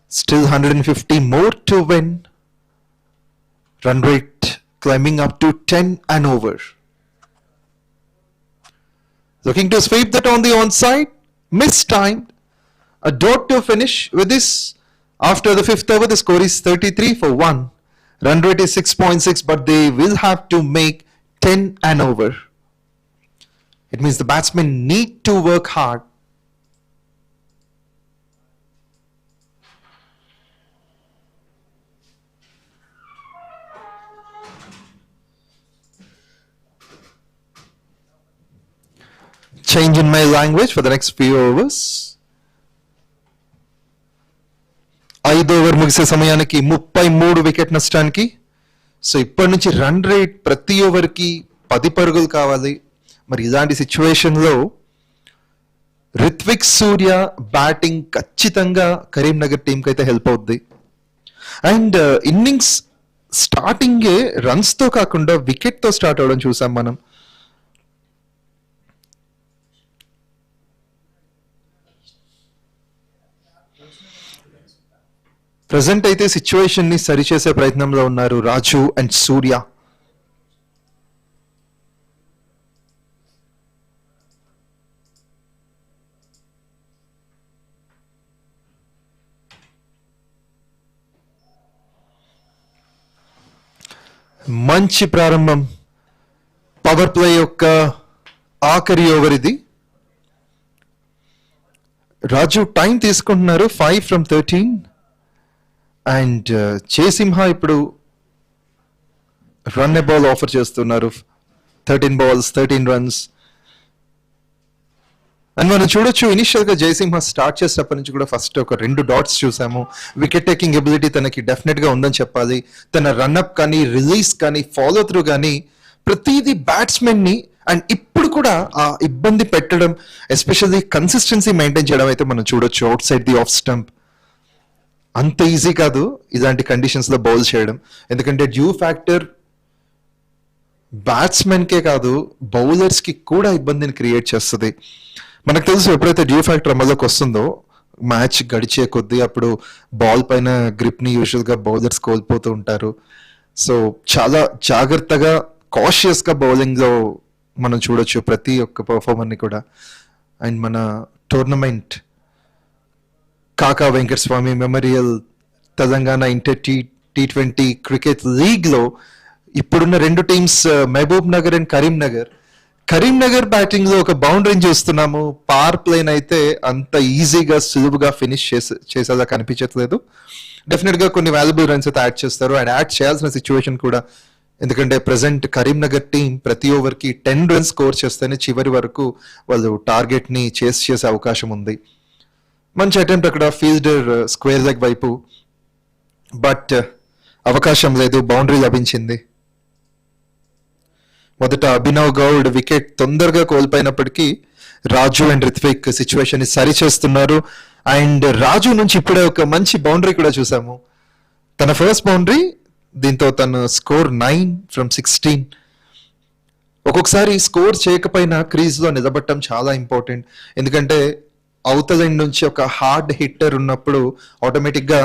Speaker 8: Still 150 more to win. Run rate climbing up to 10 and over. Looking to sweep that on the onside. Mistimed. A dot to finish with this. After the 5th over, the score is 33-1. Run rate is 6.6, but they will have to make 10 and over. It means the batsmen need to work hard. Change in my language for the next few overs. 5 over ముగిసే సమయానికి 33 wicket నష్టానికి. So ఇప్పటి నుంచి run rate ప్రతి ఓవర్కి 10 పరుగులు కావాలి. మరి ఇలాంటి సిచ్యువేషన్లో రిత్విక్ సూర్య బ్యాటింగ్ ఖచ్చితంగా కరీంనగర్ టీంకి అయితే హెల్ప్ అవుద్ది. అండ్ ఇన్నింగ్స్ స్టార్టింగే రన్స్తో కాకుండా వికెట్తో స్టార్ట్ అవడం చూసాం మనం. ప్రజెంట్ అయితే సిచ్యువేషన్ ని సరిచేసే ప్రయత్నంలో ఉన్నారు రాజు అండ్ సూర్య. మంచి ప్రారంభం. పవర్ ప్లే యొక్క ఆఖరి ఓవర్ ఇది. రాజు టైం తీసుకుంటున్నారు, 5 from 13. అండ్ చింహ ఇప్పుడు రన్ ఏ బాల్ ఆఫర్ చేస్తున్నారు. 13 balls 13 runs. అండ్ మనం చూడొచ్చు ఇనిషియల్ గా జయసింహ స్టార్ట్ చేసినప్పటి నుంచి కూడా ఫస్ట్ ఒక 2 డాట్స్ చూసాము. వికెట్ టేకింగ్ ఎబిలిటీ తనకి డెఫినెట్ గా ఉందని చెప్పాలి. తన రన్అప్ కానీ రిలీజ్ కానీ ఫాలో త్రూ కానీ ప్రతిదీ బ్యాట్స్మెన్ ని అండ్ ఇప్పుడు కూడా ఆ ఇబ్బంది పెట్టడం, ఎస్పెషల్లీ కన్సిస్టెన్సీ మెయింటైన్ చేయడం అయితే మనం చూడొచ్చు out side the off stump. అంత ఈజీ కాదు ఇలాంటి కండిషన్స్ లో బౌల్ చేయడం, ఎందుకంటే డ్యూ ఫ్యాక్టర్ బ్యాట్స్మెన్ కే కాదు బౌలర్స్ కి కూడా ఇబ్బందిని క్రియేట్ చేస్తుంది. మనకు తెలుసు ఎప్పుడైతే డ్యూ ఫ్యాక్టర్ అమల్లోకి వస్తుందో మ్యాచ్ గడిచే కొద్దీ అప్పుడు బాల్ పైన గ్రిప్ ని యూజువల్ గా బౌలర్స్ కోల్పోతూ ఉంటారు. సో చాలా జాగ్రత్తగా కాషియస్ గా బౌలింగ్ లో మనం చూడొచ్చు ప్రతి ఒక్క పర్ఫార్మర్ ని కూడా. అండ్ మన tournament Kaka Venkataswamy memorial Telangana inter T20 cricket league లో ఇప్పుడున్న 2 teams Mahbubnagar and Karimnagar batting లో ఒక బౌండరీని చూస్తున్నాము. పవర్ ప్లేన్ అయితే అంత ఈజీగా సులువుగా ఫినిష్ చేసేలా కనిపించట్లేదు. డెఫినెట్ గా కొన్ని వాల్యుబుల్ రన్స్ అయితే యాడ్ చేస్తారు అండ్ యాడ్ చేయాల్సిన సిచ్యువేషన్ కూడా, ఎందుకంటే ప్రెసెంట్ కరీంనగర్ టీం ప్రతి ఓవర్ కి 10 runs స్కోర్ చేస్తేనే చివరి వరకు వాళ్ళు టార్గెట్ ని చేసే అవకాశం ఉంది. మంచి అటెంప్ట్ అక్కడ ఫీల్డర్ స్క్వేర్ లెగ్ వైపు, బట్ అవకాశం లేదు, బౌండరీ లభించింది. మొదట అభినవ్ గౌడ్ వికెట్ తొందరగా కోల్పోయినప్పటికీ రాజు అండ్ రిత్విక్ సిచ్యువేషన్ ని సరి చేస్తున్నారు. అండ్ రాజు నుంచి ఇప్పుడే ఒక మంచి బౌండరీ కూడా చూసాము, తన ఫస్ట్ బౌండరీ. దీంతో తన స్కోర్ 9 from 16. ఒక్కొక్కసారి స్కోర్ చేయకపోయినా క్రీజ్ లో నిలబడటం చాలా ఇంపార్టెంట్, ఎందుకంటే అవతల ఎండ్ నుంచి ఒక హార్డ్ హిట్టర్ ఉన్నప్పుడు ఆటోమేటిక్ గా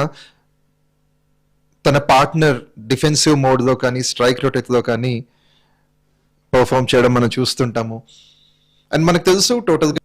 Speaker 8: తన పార్ట్నర్ డిఫెన్సివ్ మోడ్ లో కానీ స్ట్రైక్ రొటేట్ లో కానీ పర్ఫామ్ చేయడం మనం చూస్తుంటాము. అండ్ మనకు తెలుసు టోటల్ గా